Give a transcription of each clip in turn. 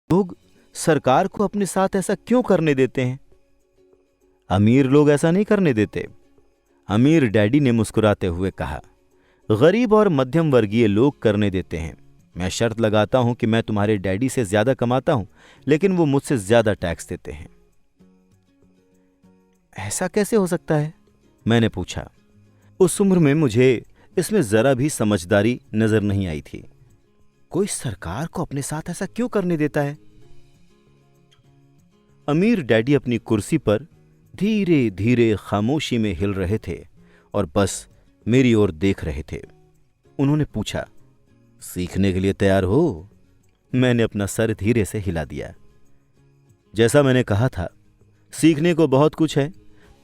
लोग सरकार को अपने साथ ऐसा क्यों करने देते हैं? अमीर लोग ऐसा नहीं करने देते। अमीर डैडी ने मुस्कुराते हुए कहा, गरीब और मध्यम वर्गीय लोग करने देते हैं। मैं शर्त लगाता हूं कि मैं तुम्हारे डैडी से ज्यादा कमाता हूं, लेकिन वो मुझसे ज्यादा टैक्स देते हैं। ऐसा कैसे हो सकता है? मैंने पूछा। उस उम्र में मुझे इसमें जरा भी समझदारी नजर नहीं आई थी। कोई सरकार को अपने साथ ऐसा क्यों करने देता है? अमीर डैडी अपनी कुर्सी पर धीरे धीरे खामोशी में हिल रहे थे और बस मेरी ओर देख रहे थे। उन्होंने पूछा, सीखने के लिए तैयार हो? मैंने अपना सर धीरे से हिला दिया। जैसा मैंने कहा था, सीखने को बहुत कुछ है।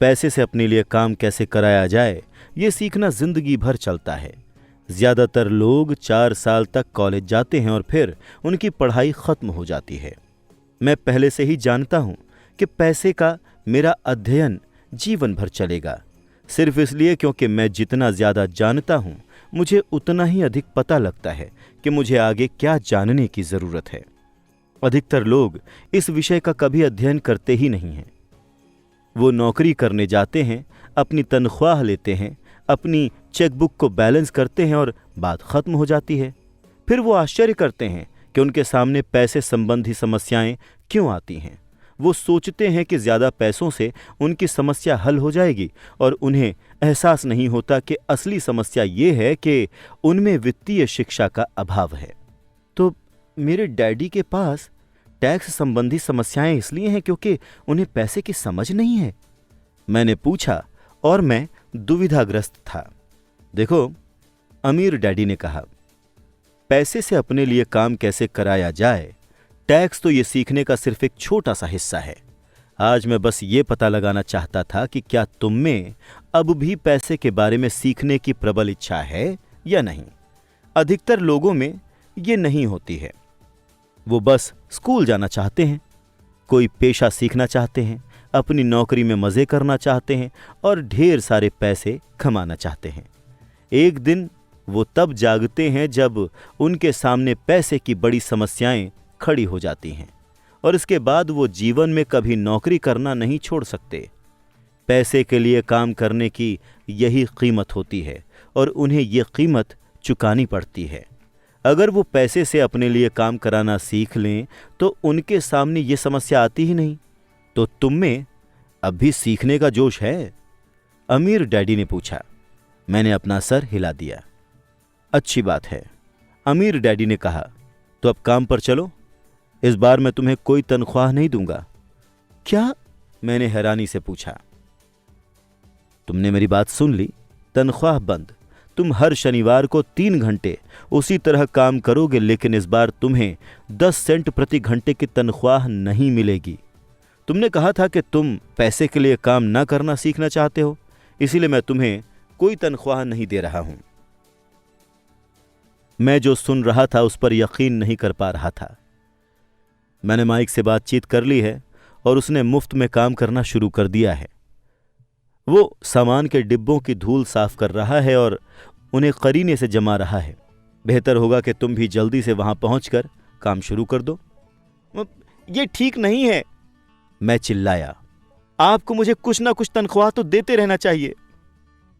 पैसे से अपने लिए काम कैसे कराया जाए, ये सीखना जिंदगी भर चलता है। ज्यादातर लोग 4 साल तक कॉलेज जाते हैं और फिर उनकी पढ़ाई खत्म हो जाती है। मैं पहले से ही जानता हूं कि पैसे का मेरा अध्ययन जीवन भर चलेगा, सिर्फ इसलिए क्योंकि मैं जितना ज्यादा जानता हूं, मुझे उतना ही अधिक पता लगता है कि मुझे आगे क्या जानने की जरूरत है। अधिकतर लोग इस विषय का कभी अध्ययन करते ही नहीं हैं। वो नौकरी करने जाते हैं, अपनी तनख्वाह लेते हैं, अपनी चेकबुक को बैलेंस करते हैं और बात खत्म हो जाती है। फिर वो आश्चर्य करते हैं कि उनके सामने पैसे संबंधी समस्याएं क्यों आती हैं। वो सोचते हैं कि ज्यादा पैसों से उनकी समस्या हल हो जाएगी और उन्हें एहसास नहीं होता कि असली समस्या ये है कि उनमें वित्तीय शिक्षा का अभाव है। तो मेरे डैडी के पास टैक्स संबंधी समस्याएं इसलिए हैं क्योंकि उन्हें पैसे की समझ नहीं है? मैंने पूछा और मैं दुविधाग्रस्त था। देखो, अमीर डैडी ने कहा, पैसे से अपने लिए काम कैसे कराया जाए, टैक्स तो ये सीखने का सिर्फ एक छोटा सा हिस्सा है। आज मैं बस ये पता लगाना चाहता था कि क्या तुम में अब भी पैसे के बारे में सीखने की प्रबल इच्छा है या नहीं। अधिकतर लोगों में ये नहीं होती है। वो बस स्कूल जाना चाहते हैं, कोई पेशा सीखना चाहते हैं, अपनी नौकरी में मजे करना चाहते हैं और ढेर सारे पैसे कमाना चाहते हैं। एक दिन वो तब जागते हैं जब उनके सामने पैसे की बड़ी समस्याएं खड़ी हो जाती हैं और इसके बाद वो जीवन में कभी नौकरी करना नहीं छोड़ सकते। पैसे के लिए काम करने की यही कीमत होती है और उन्हें ये कीमत चुकानी पड़ती है। अगर वो पैसे से अपने लिए काम कराना सीख लें तो उनके सामने ये समस्या आती ही नहीं। तो तुम में अब भी सीखने का जोश है? अमीर डैडी ने पूछा। मैंने अपना सर हिला दिया। अच्छी बात है, अमीर डैडी ने कहा। तो अब काम पर चलो। इस बार मैं तुम्हें कोई तनख्वाह नहीं दूंगा। क्या? मैंने हैरानी से पूछा। तुमने मेरी बात सुन ली। तनख्वाह बंद। तुम हर शनिवार को 3 घंटे उसी तरह काम करोगे, लेकिन इस बार तुम्हें 10 सेंट प्रति घंटे की तनख्वाह नहीं मिलेगी। तुमने कहा था कि तुम पैसे के लिए काम ना करना सीखना चाहते हो, इसीलिए मैं तुम्हें कोई तनख्वाह नहीं दे रहा हूं। मैं जो सुन रहा था उस पर यकीन नहीं कर पा रहा था। मैंने माइक से बातचीत कर ली है और उसने मुफ्त में काम करना शुरू कर दिया है। वो सामान के डिब्बों की धूल साफ कर रहा है और उन्हें करीने से जमा रहा है। बेहतर होगा कि तुम भी जल्दी से वहां पहुंचकर काम शुरू कर दो। ये ठीक नहीं है, मैं चिल्लाया। आपको मुझे कुछ ना कुछ तनख्वाह तो देते रहना चाहिए।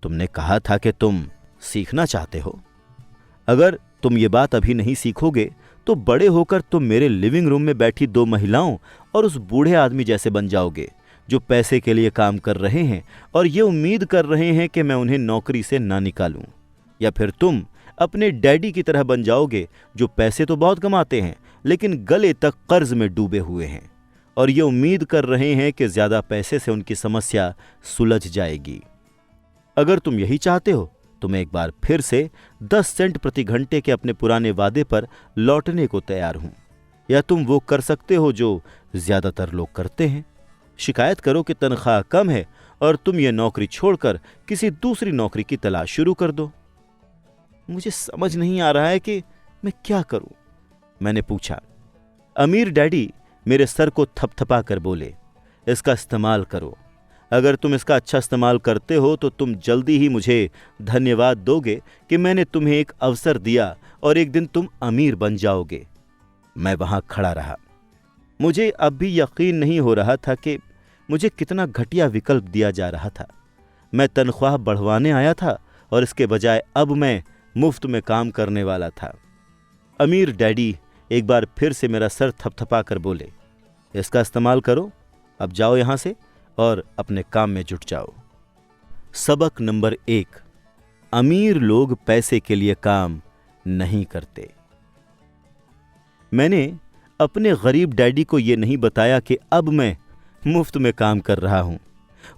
तुमने कहा था कि तुम सीखना चाहते हो। अगर तुम ये बात अभी नहीं सीखोगे तो बड़े होकर तुम मेरे लिविंग रूम में बैठी 2 महिलाओं और उस बूढ़े आदमी जैसे बन जाओगे जो पैसे के लिए काम कर रहे हैं और ये उम्मीद कर रहे हैं कि मैं उन्हें नौकरी से ना निकालूं। या फिर तुम अपने डैडी की तरह बन जाओगे जो पैसे तो बहुत कमाते हैं लेकिन गले तक कर्ज में डूबे हुए हैं और ये उम्मीद कर रहे हैं कि ज्यादा पैसे से उनकी समस्या सुलझ जाएगी। अगर तुम यही चाहते हो तो मैं एक बार फिर से 10 सेंट प्रति घंटे के अपने पुराने वादे पर लौटने को तैयार हूं। या तुम वो कर सकते हो जो ज्यादातर लोग करते हैं, शिकायत करो कि तनख्वाह कम है और तुम ये नौकरी छोड़कर किसी दूसरी नौकरी की तलाश शुरू कर दो। मुझे समझ नहीं आ रहा है कि मैं क्या करूं, मैंने पूछा। अमीर डैडी मेरे सर को थपथपा कर बोले, इसका इस्तेमाल करो। अगर तुम इसका अच्छा इस्तेमाल करते हो तो तुम जल्दी ही मुझे धन्यवाद दोगे कि मैंने तुम्हें एक अवसर दिया और एक दिन तुम अमीर बन जाओगे। मैं वहां खड़ा रहा। मुझे अब भी यकीन नहीं हो रहा था कि मुझे कितना घटिया विकल्प दिया जा रहा था। मैं तनख्वाह बढ़वाने आया था और इसके बजाय अब मैं मुफ्त में काम करने वाला था। अमीर डैडी एक बार फिर से मेरा सर थपथपा कर बोले, इसका इस्तेमाल करो, अब जाओ यहां से और अपने काम में जुट जाओ। सबक नंबर 1, अमीर लोग पैसे के लिए काम नहीं करते। मैंने अपने गरीब डैडी को यह नहीं बताया कि अब मैं मुफ्त में काम कर रहा हूं।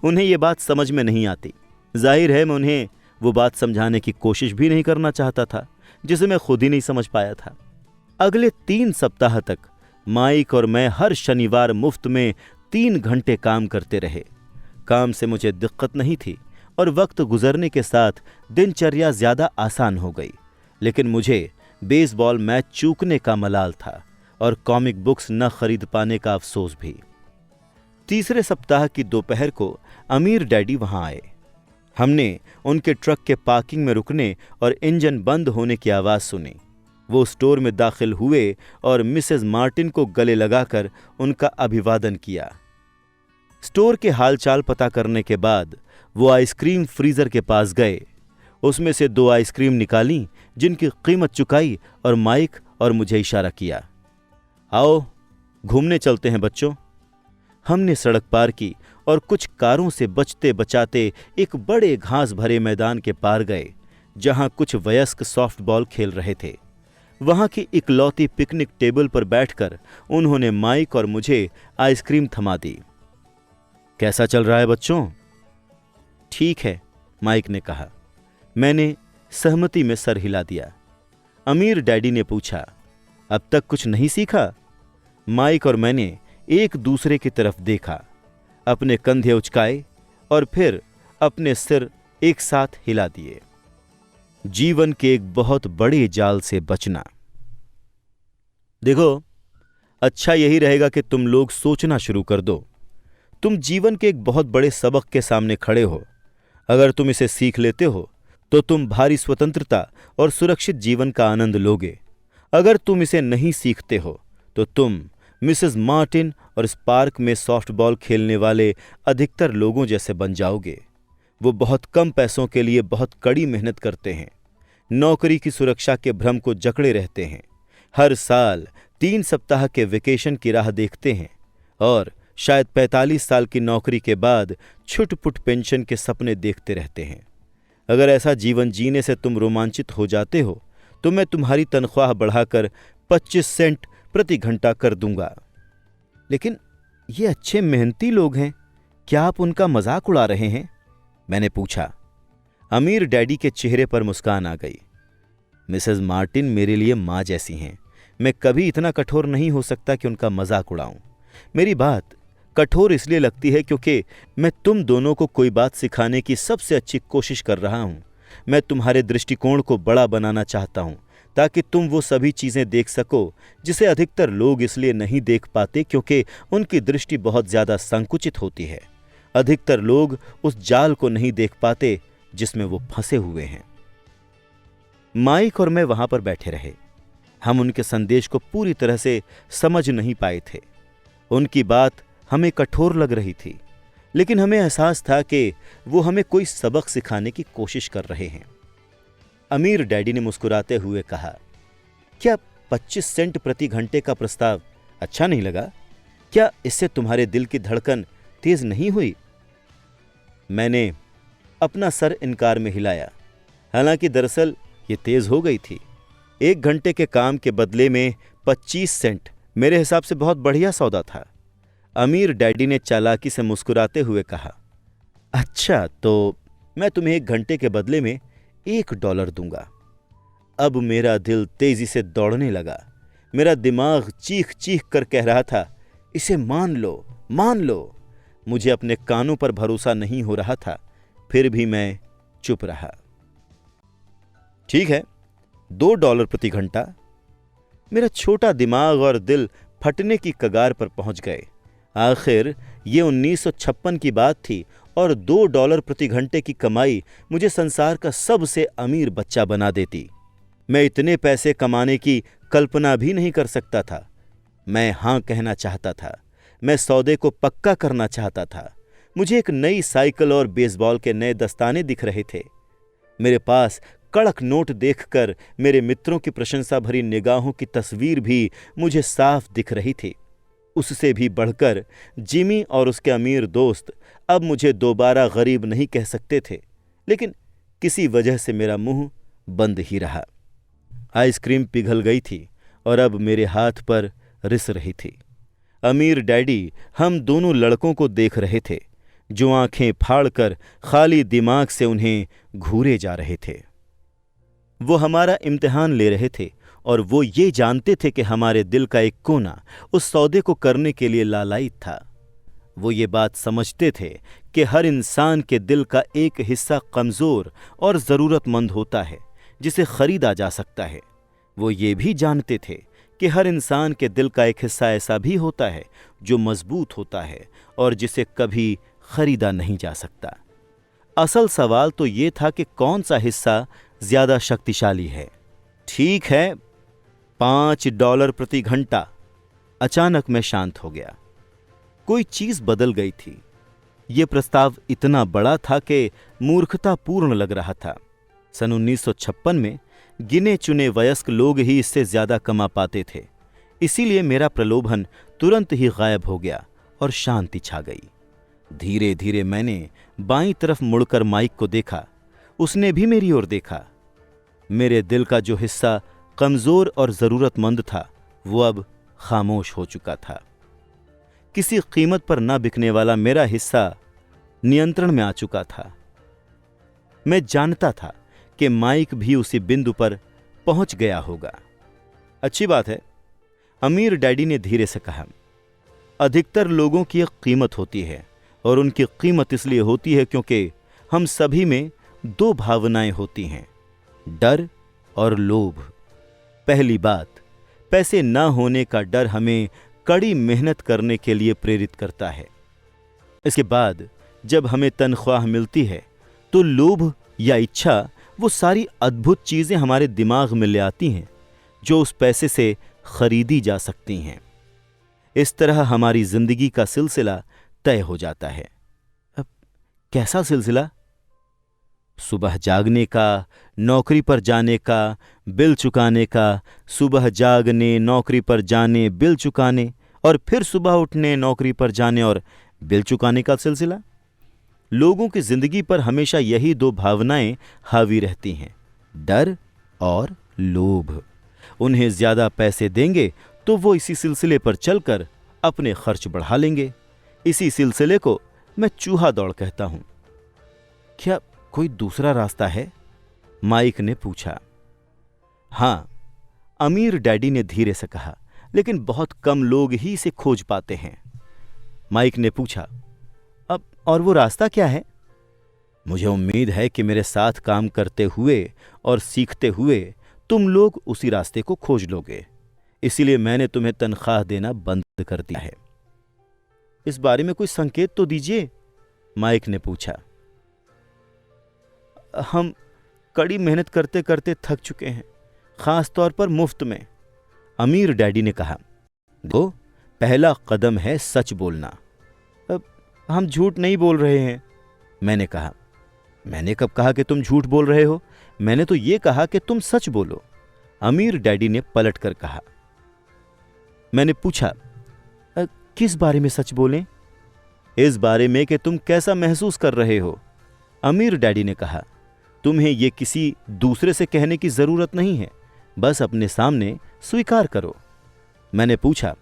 उन्हें यह बात समझ में नहीं आती। जाहिर है मैं उन्हें वो बात समझाने की कोशिश भी नहीं करना चाहता था जिसे मैं खुद ही नहीं समझ पाया था। अगले 3 सप्ताह तक माइक और मैं हर शनिवार मुफ्त में 3 घंटे काम करते रहे। काम से मुझे दिक्कत नहीं थी और वक्त गुजरने के साथ दिनचर्या ज्यादा आसान हो गई। लेकिन मुझे बेसबॉल मैच चूकने का मलाल था और कॉमिक बुक्स न खरीद पाने का अफसोस भी। तीसरे सप्ताह की दोपहर को अमीर डैडी वहां आए। हमने उनके ट्रक के पार्किंग में रुकने और इंजन बंद होने की आवाज सुनी। वो स्टोर में दाखिल हुए और मिसेस मार्टिन को गले लगाकर उनका अभिवादन किया। स्टोर के हालचाल पता करने के बाद वो आइसक्रीम फ्रीजर के पास गए। उसमें से 2 आइसक्रीम निकाली जिनकी कीमत चुकाई और माइक और मुझे इशारा किया, आओ घूमने चलते हैं बच्चों। हमने सड़क पार की और कुछ कारों से बचते बचाते एक बड़े घास भरे मैदान के पार गए जहां कुछ वयस्क सॉफ्टबॉल खेल रहे थे। वहां की इकलौती पिकनिक टेबल पर बैठकर उन्होंने माइक और मुझे आइसक्रीम थमा दी। कैसा चल रहा है बच्चों? ठीक है, माइक ने कहा। मैंने सहमति में सर हिला दिया। अमीर डैडी ने पूछा, अब तक कुछ नहीं सीखा? माइक और मैंने एक दूसरे की तरफ देखा, अपने कंधे उचकाए और फिर अपने सिर एक साथ हिला दिए। जीवन के एक बहुत बड़े जाल से बचना। देखो, अच्छा यही रहेगा कि तुम लोग सोचना शुरू कर दो। तुम जीवन के एक बहुत बड़े सबक के सामने खड़े हो। अगर तुम इसे सीख लेते हो तो तुम भारी स्वतंत्रता और सुरक्षित जीवन का आनंद लोगे। अगर तुम इसे नहीं सीखते हो तो तुम मिसेस मार्टिन और इस पार्क में सॉफ्टबॉल खेलने वाले अधिकतर लोगों जैसे बन जाओगे। वो बहुत कम पैसों के लिए बहुत कड़ी मेहनत करते हैं, नौकरी की सुरक्षा के भ्रम को जकड़े रहते हैं, हर साल 3 सप्ताह के वेकेशन की राह देखते हैं और शायद 45 साल की नौकरी के बाद छुट-पुट पेंशन के सपने देखते रहते हैं। अगर ऐसा जीवन जीने से तुम रोमांचित हो जाते हो तो मैं तुम्हारी तनख्वाह बढ़ाकर 25 सेंट प्रति घंटा कर दूंगा। लेकिन ये अच्छे मेहनती लोग हैं, क्या आप उनका मजाक उड़ा रहे हैं? मैंने पूछा। अमीर डैडी के चेहरे पर मुस्कान आ गई। मिसेस मार्टिन मेरे लिए मां जैसी हैं। मैं कभी इतना कठोर नहीं हो सकता कि उनका मजाक उड़ाऊं। मेरी बात कठोर इसलिए लगती है क्योंकि मैं तुम दोनों को कोई बात सिखाने की सबसे अच्छी कोशिश कर रहा हूं। मैं तुम्हारे दृष्टिकोण को बड़ा बनाना चाहता हूं ताकि तुम वो सभी चीजें देख सको जिसे अधिकतर लोग इसलिए नहीं देख पाते क्योंकि उनकी दृष्टि बहुत ज्यादा संकुचित होती है। अधिकतर लोग उस जाल को नहीं देख पाते जिसमें वो फंसे हुए हैं। माइक और मैं वहां पर बैठे रहे। हम उनके संदेश को पूरी तरह से समझ नहीं पाए थे। उनकी बात हमें कठोर लग रही थी, लेकिन हमें एहसास था कि वो हमें कोई सबक सिखाने की कोशिश कर रहे हैं। अमीर डैडी ने मुस्कुराते हुए कहा, क्या 25 सेंट प्रति घंटे का प्रस्ताव अच्छा नहीं लगा? क्या इससे तुम्हारे दिल की धड़कन तेज नहीं हुई? मैंने अपना सर इनकार में हिलाया। हालांकि दरअसल ये तेज हो गई थी। 1 घंटे के काम के बदले में 25 सेंट मेरे हिसाब से बहुत बढ़िया सौदा था। अमीर डैडी ने चालाकी से मुस्कुराते हुए कहा, अच्छा तो मैं तुम्हें 1 घंटे के बदले में $1 दूंगा। अब मेरा दिल तेजी से दौड़ने लगा। मेरा दिमाग चीख चीख कर कह रहा था, इसे मान लो, मान लो। मुझे अपने कानों पर भरोसा नहीं हो रहा था, फिर भी मैं चुप रहा। ठीक है, $2 प्रति घंटा। मेरा छोटा दिमाग और दिल फटने की कगार पर पहुंच गए। आखिर ये 1956 की बात थी और $2 प्रति घंटे की कमाई मुझे संसार का सबसे अमीर बच्चा बना देती। मैं इतने पैसे कमाने की कल्पना भी नहीं कर सकता था। मैं हाँ कहना चाहता था। मैं सौदे को पक्का करना चाहता था। मुझे एक नई साइकिल और बेसबॉल के नए दस्ताने दिख रहे थे। मेरे पास कड़क नोट देखकर मेरे मित्रों की प्रशंसा भरी निगाहों की तस्वीर भी मुझे साफ दिख रही थी। उससे भी बढ़कर जिमी और उसके अमीर दोस्त अब मुझे दोबारा गरीब नहीं कह सकते थे, लेकिन किसी वजह से मेरा मुंह बंद ही रहा। आइसक्रीम पिघल गई थी और अब मेरे हाथ पर रिस रही थी। अमीर डैडी हम दोनों लड़कों को देख रहे थे, जो आंखें फाड़कर खाली दिमाग से उन्हें घूरे जा रहे थे। वो हमारा इम्तिहान ले रहे थे और वो ये जानते थे कि हमारे दिल का एक कोना उस सौदे को करने के लिए लालायित था। वो ये बात समझते थे कि हर इंसान के दिल का एक हिस्सा कमज़ोर और ज़रूरतमंद होता है, जिसे खरीदा जा सकता है। वो ये भी जानते थे कि हर इंसान के दिल का एक हिस्सा ऐसा भी होता है जो मजबूत होता है और जिसे कभी खरीदा नहीं जा सकता। असल सवाल तो ये था कि कौन सा हिस्सा ज्यादा शक्तिशाली है। ठीक है, $5 प्रति घंटा। अचानक मैं शांत हो गया। कोई चीज बदल गई थी। यह प्रस्ताव इतना बड़ा था कि मूर्खतापूर्ण लग रहा था। सन 1956 में गिने चुने वयस्क लोग ही इससे ज्यादा कमा पाते थे। इसीलिए मेरा प्रलोभन तुरंत ही गायब हो गया और शांति छा गई। धीरे धीरे मैंने बाईं तरफ मुड़कर माइक को देखा। उसने भी मेरी ओर देखा। मेरे दिल का जो हिस्सा कमजोर और जरूरतमंद था, वो अब खामोश हो चुका था। किसी कीमत पर ना बिकने वाला मेरा हिस्सा नियंत्रण में आ चुका था। मैं जानता था कि माइक भी उसी बिंदु पर पहुंच गया होगा। अच्छी बात है, अमीर डैडी ने धीरे से कहा। अधिकतर लोगों की एक कीमत होती है और उनकी कीमत इसलिए होती है क्योंकि हम सभी में दो भावनाएं होती हैं, डर और लोभ। पहली बात, पैसे ना होने का डर हमें कड़ी मेहनत करने के लिए प्रेरित करता है। इसके बाद जब हमें तनख्वाह मिलती है तो लोभ या इच्छा वो सारी अद्भुत चीजें हमारे दिमाग में ले आती हैं जो उस पैसे से खरीदी जा सकती हैं। इस तरह हमारी जिंदगी का सिलसिला तय हो जाता है। अब कैसा सिलसिला? सुबह जागने का, नौकरी पर जाने का, बिल चुकाने का, सुबह जागने, नौकरी पर जाने, बिल चुकाने, और फिर सुबह उठने, नौकरी पर जाने और बिल चुकाने का सिलसिला। लोगों की जिंदगी पर हमेशा यही दो भावनाएं हावी रहती हैं, डर और लोभ। उन्हें ज्यादा पैसे देंगे तो वो इसी सिलसिले पर चलकर अपने खर्च बढ़ा लेंगे। इसी सिलसिले को मैं चूहा दौड़ कहता हूं। क्या कोई दूसरा रास्ता है? माइक ने पूछा। हां, अमीर डैडी ने धीरे से कहा, लेकिन बहुत कम लोग ही इसे खोज पाते हैं। माइक ने पूछा, अब और वो रास्ता क्या है? मुझे उम्मीद है कि मेरे साथ काम करते हुए और सीखते हुए तुम लोग उसी रास्ते को खोज लोगे। इसीलिए मैंने तुम्हें तनख्वाह देना बंद कर दिया है। इस बारे में कोई संकेत तो दीजिए, माइक ने पूछा। हम कड़ी मेहनत करते करते थक चुके हैं, खास तौर पर मुफ्त में, अमीर डैडी ने कहा। दो, पहला कदम है सच बोलना। अब हम झूठ नहीं बोल रहे हैं, मैंने कहा। मैंने कब कहा कि तुम झूठ बोल रहे हो? मैंने तो ये कहा कि तुम सच बोलो, अमीर डैडी ने पलट कर कहा। मैंने पूछा, किस बारे में सच बोलें? इस बारे में कि तुम कैसा महसूस कर रहे हो, अमीर डैडी ने कहा। तुम्हें यह किसी दूसरे से कहने की जरूरत नहीं है, बस अपने सामने स्वीकार करो। मैंने पूछा,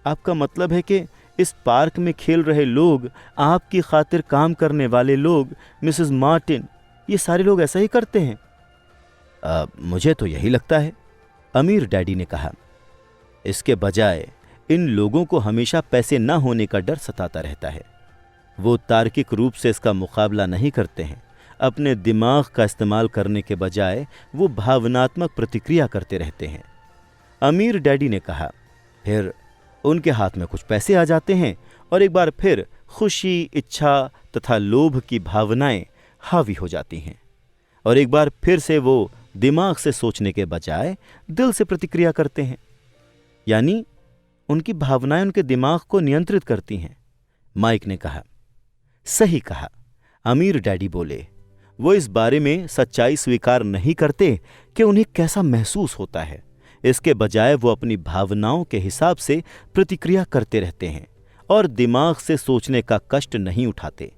आपका मतलब है कि इस पार्क में खेल रहे लोग, आपकी खातिर काम करने वाले लोग, मिसेस मार्टिन, ये सारे लोग ऐसा ही करते हैं? मुझे तो यही लगता है, अमीर डैडी ने कहा। इसके बजाय इन लोगों को हमेशा पैसे न होने का डर सताता रहता है। वो तार्किक रूप से इसका मुकाबला नहीं करते हैं। अपने दिमाग का इस्तेमाल करने के बजाय वो भावनात्मक प्रतिक्रिया करते रहते हैं, अमीर डैडी ने कहा। फिर उनके हाथ में कुछ पैसे आ जाते हैं और एक बार फिर खुशी, इच्छा तथा लोभ की भावनाएं हावी हो जाती हैं और एक बार फिर से वो दिमाग से सोचने के बजाय दिल से प्रतिक्रिया करते हैं। यानी उनकी भावनाएं उनके दिमाग को नियंत्रित करती हैं। माइक ने कहा। सही कहा, अमीर डैडी बोले। वो इस बारे में सच्चाई स्वीकार नहीं करते कि उन्हें कैसा महसूस होता है। इसके बजाय वो अपनी भावनाओं के हिसाब से प्रतिक्रिया करते रहते हैं और दिमाग से सोचने का कष्ट नहीं उठाते।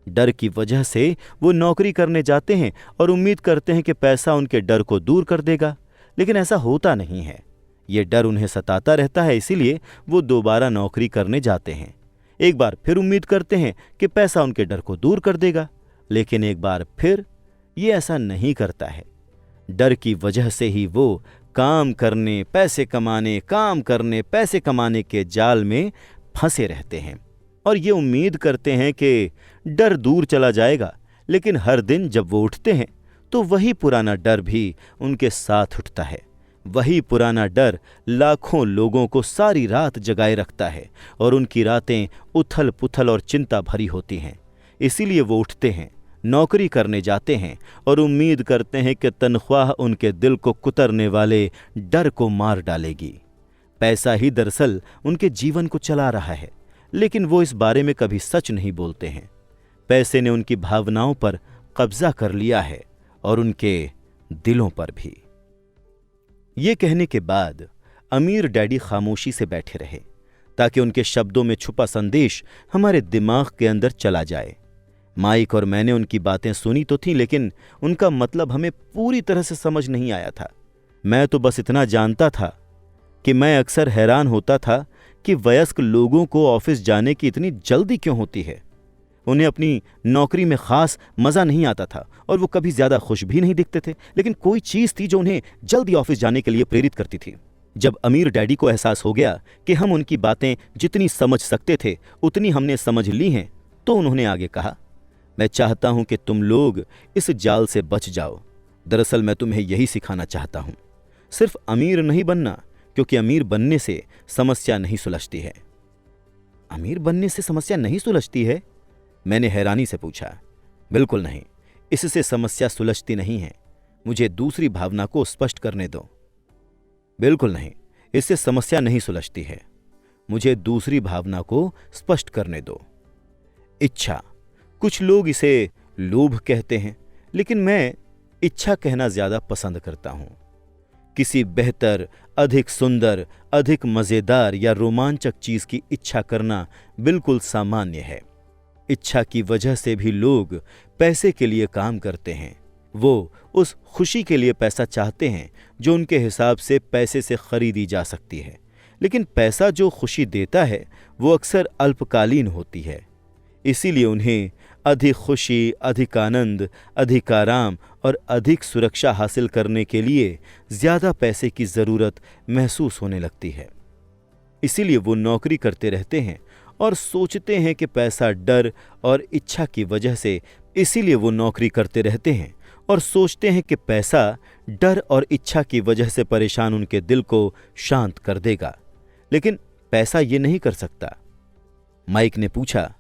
डर की वजह से वो नौकरी करने जाते हैं और उम्मीद करते हैं कि पैसा उनके डर को दूर कर देगा, लेकिन ऐसा होता नहीं है। ये डर उन्हें सताता रहता है, इसीलिए वो दोबारा नौकरी करने जाते हैं। एक बार फिर उम्मीद करते हैं कि पैसा उनके डर को दूर कर देगा, लेकिन एक बार फिर ये ऐसा नहीं करता है। डर की वजह से ही वो काम करने, पैसे कमाने, काम करने, पैसे कमाने के जाल में फंसे रहते हैं और ये उम्मीद करते हैं कि डर दूर चला जाएगा, लेकिन हर दिन जब वो उठते हैं तो वही पुराना डर भी उनके साथ उठता है। वही पुराना डर लाखों लोगों को सारी रात जगाए रखता है और उनकी रातें उथल पुथल और चिंता भरी होती हैं। इसीलिए वो उठते हैं, नौकरी करने जाते हैं और उम्मीद करते हैं कि तनख्वाह उनके दिल को कुतरने वाले डर को मार डालेगी। पैसा ही दरअसल उनके जीवन को चला रहा है, लेकिन वो इस बारे में कभी सच नहीं बोलते हैं। पैसे ने उनकी भावनाओं पर कब्जा कर लिया है और उनके दिलों पर भी। ये कहने के बाद अमीर डैडी खामोशी से बैठे रहे ताकि उनके शब्दों में छुपा संदेश हमारे दिमाग के अंदर चला जाए। माइक और मैंने उनकी बातें सुनी तो थीं, लेकिन उनका मतलब हमें पूरी तरह से समझ नहीं आया था। मैं तो बस इतना जानता था कि मैं अक्सर हैरान होता था कि वयस्क लोगों को ऑफिस जाने की इतनी जल्दी क्यों होती है। उन्हें अपनी नौकरी में खास मज़ा नहीं आता था और वो कभी ज़्यादा खुश भी नहीं दिखते थे, लेकिन कोई चीज़ थी जो उन्हें जल्दी ऑफिस जाने के लिए प्रेरित करती थी। जब अमीर डैडी को एहसास हो गया कि हम उनकी बातें जितनी समझ सकते थे उतनी हमने समझ ली हैं, तो उन्होंने आगे कहा, मैं चाहता हूं कि तुम लोग इस जाल से बच जाओ। दरअसल मैं तुम्हें यही सिखाना चाहता हूं, सिर्फ अमीर नहीं बनना, क्योंकि अमीर बनने से समस्या नहीं सुलझती है। अमीर बनने से समस्या नहीं सुलझती है? मैंने हैरानी से पूछा। बिल्कुल नहीं, इससे समस्या सुलझती नहीं है। मुझे दूसरी भावना को स्पष्ट करने दो। बिल्कुल नहीं, इससे समस्या नहीं सुलझती है। मुझे दूसरी भावना को स्पष्ट करने दो। इच्छा। कुछ लोग इसे लोभ कहते हैं, लेकिन मैं इच्छा कहना ज्यादा पसंद करता हूं। किसी बेहतर, अधिक सुंदर, अधिक मजेदार या रोमांचक चीज की इच्छा करना बिल्कुल सामान्य है। इच्छा की वजह से भी लोग पैसे के लिए काम करते हैं। वो उस खुशी के लिए पैसा चाहते हैं जो उनके हिसाब से पैसे से खरीदी जा सकती है, लेकिन पैसा जो खुशी देता है वो अक्सर अल्पकालीन होती है। इसीलिए उन्हें अधिक खुशी, अधिक आनंद, अधिक आराम और अधिक सुरक्षा हासिल करने के लिए ज्यादा पैसे की जरूरत महसूस होने लगती है। इसीलिए वो नौकरी करते रहते हैं और सोचते हैं कि पैसा डर और इच्छा की वजह से, इसीलिए वो नौकरी करते रहते हैं और सोचते हैं कि पैसा डर और इच्छा की वजह से परेशान उनके दिल को शांत कर देगा, लेकिन पैसा ये नहीं कर सकता। माइक ने पूछा,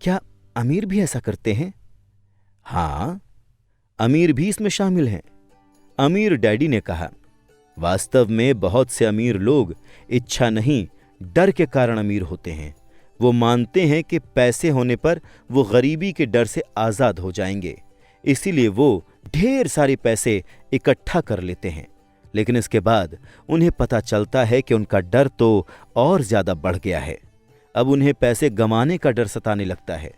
क्या अमीर भी ऐसा करते हैं? हाँ, अमीर भी इसमें शामिल हैं। अमीर डैडी ने कहा, वास्तव में बहुत से अमीर लोग इच्छा नहीं, डर के कारण अमीर होते हैं। वो मानते हैं कि पैसे होने पर वो गरीबी के डर से आज़ाद हो जाएंगे, इसीलिए वो ढेर सारे पैसे इकट्ठा कर लेते हैं। लेकिन इसके बाद उन्हें पता चलता है कि उनका डर तो और ज़्यादा बढ़ गया है। अब उन्हें पैसे गंवाने का डर सताने लगता है।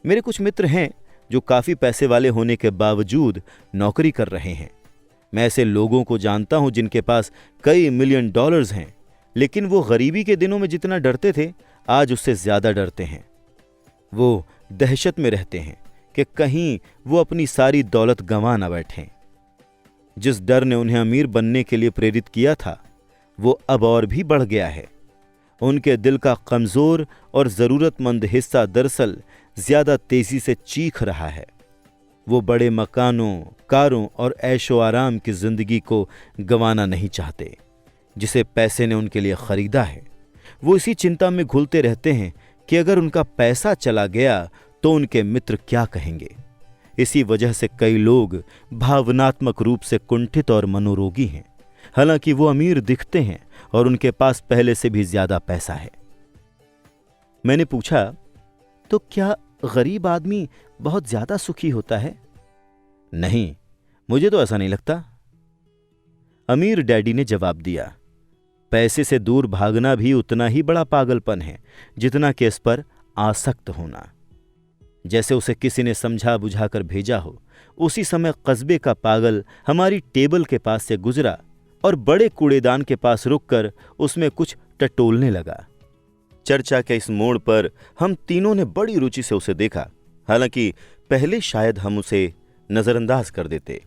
मेरे कुछ मित्र हैं जो काफ़ी पैसे वाले होने के बावजूद नौकरी कर रहे हैं। मैं ऐसे लोगों को जानता हूं जिनके पास कई मिलियन डॉलर्स हैं, लेकिन वो गरीबी के दिनों में जितना डरते थे आज उससे ज़्यादा डरते हैं। वो दहशत में रहते हैं कि कहीं वो अपनी सारी दौलत गंवा ना बैठें। जिस डर ने उन्हें अमीर बनने के लिए प्रेरित किया था वो अब और भी बढ़ गया है। उनके दिल का कमज़ोर और ज़रूरतमंद हिस्सा दरअसल ज़्यादा तेज़ी से चीख रहा है। वो बड़े मकानों, कारों और ऐशो आराम की ज़िंदगी को गंवाना नहीं चाहते जिसे पैसे ने उनके लिए ख़रीदा है। वो इसी चिंता में घुलते रहते हैं कि अगर उनका पैसा चला गया तो उनके मित्र क्या कहेंगे। इसी वजह से कई लोग भावनात्मक रूप से कुंठित और मनोरोगी हैं। हालांकि वो अमीर दिखते हैं और उनके पास पहले से भी ज्यादा पैसा है। मैंने पूछा, तो क्या गरीब आदमी बहुत ज्यादा सुखी होता है? नहीं, मुझे तो ऐसा नहीं लगता। अमीर डैडी ने जवाब दिया, पैसे से दूर भागना भी उतना ही बड़ा पागलपन है जितना कि इस पर आसक्त होना। जैसे उसे किसी ने समझा बुझाकर भेजा हो, उसी समय कस्बे का पागल हमारी टेबल के पास से गुजरा और बड़े कूड़ेदान के पास रुककर उसमें कुछ टटोलने लगा। चर्चा के इस मोड़ पर हम तीनों ने बड़ी रुचि से उसे देखा, हालांकि पहले शायद हम उसे नजरअंदाज कर देते।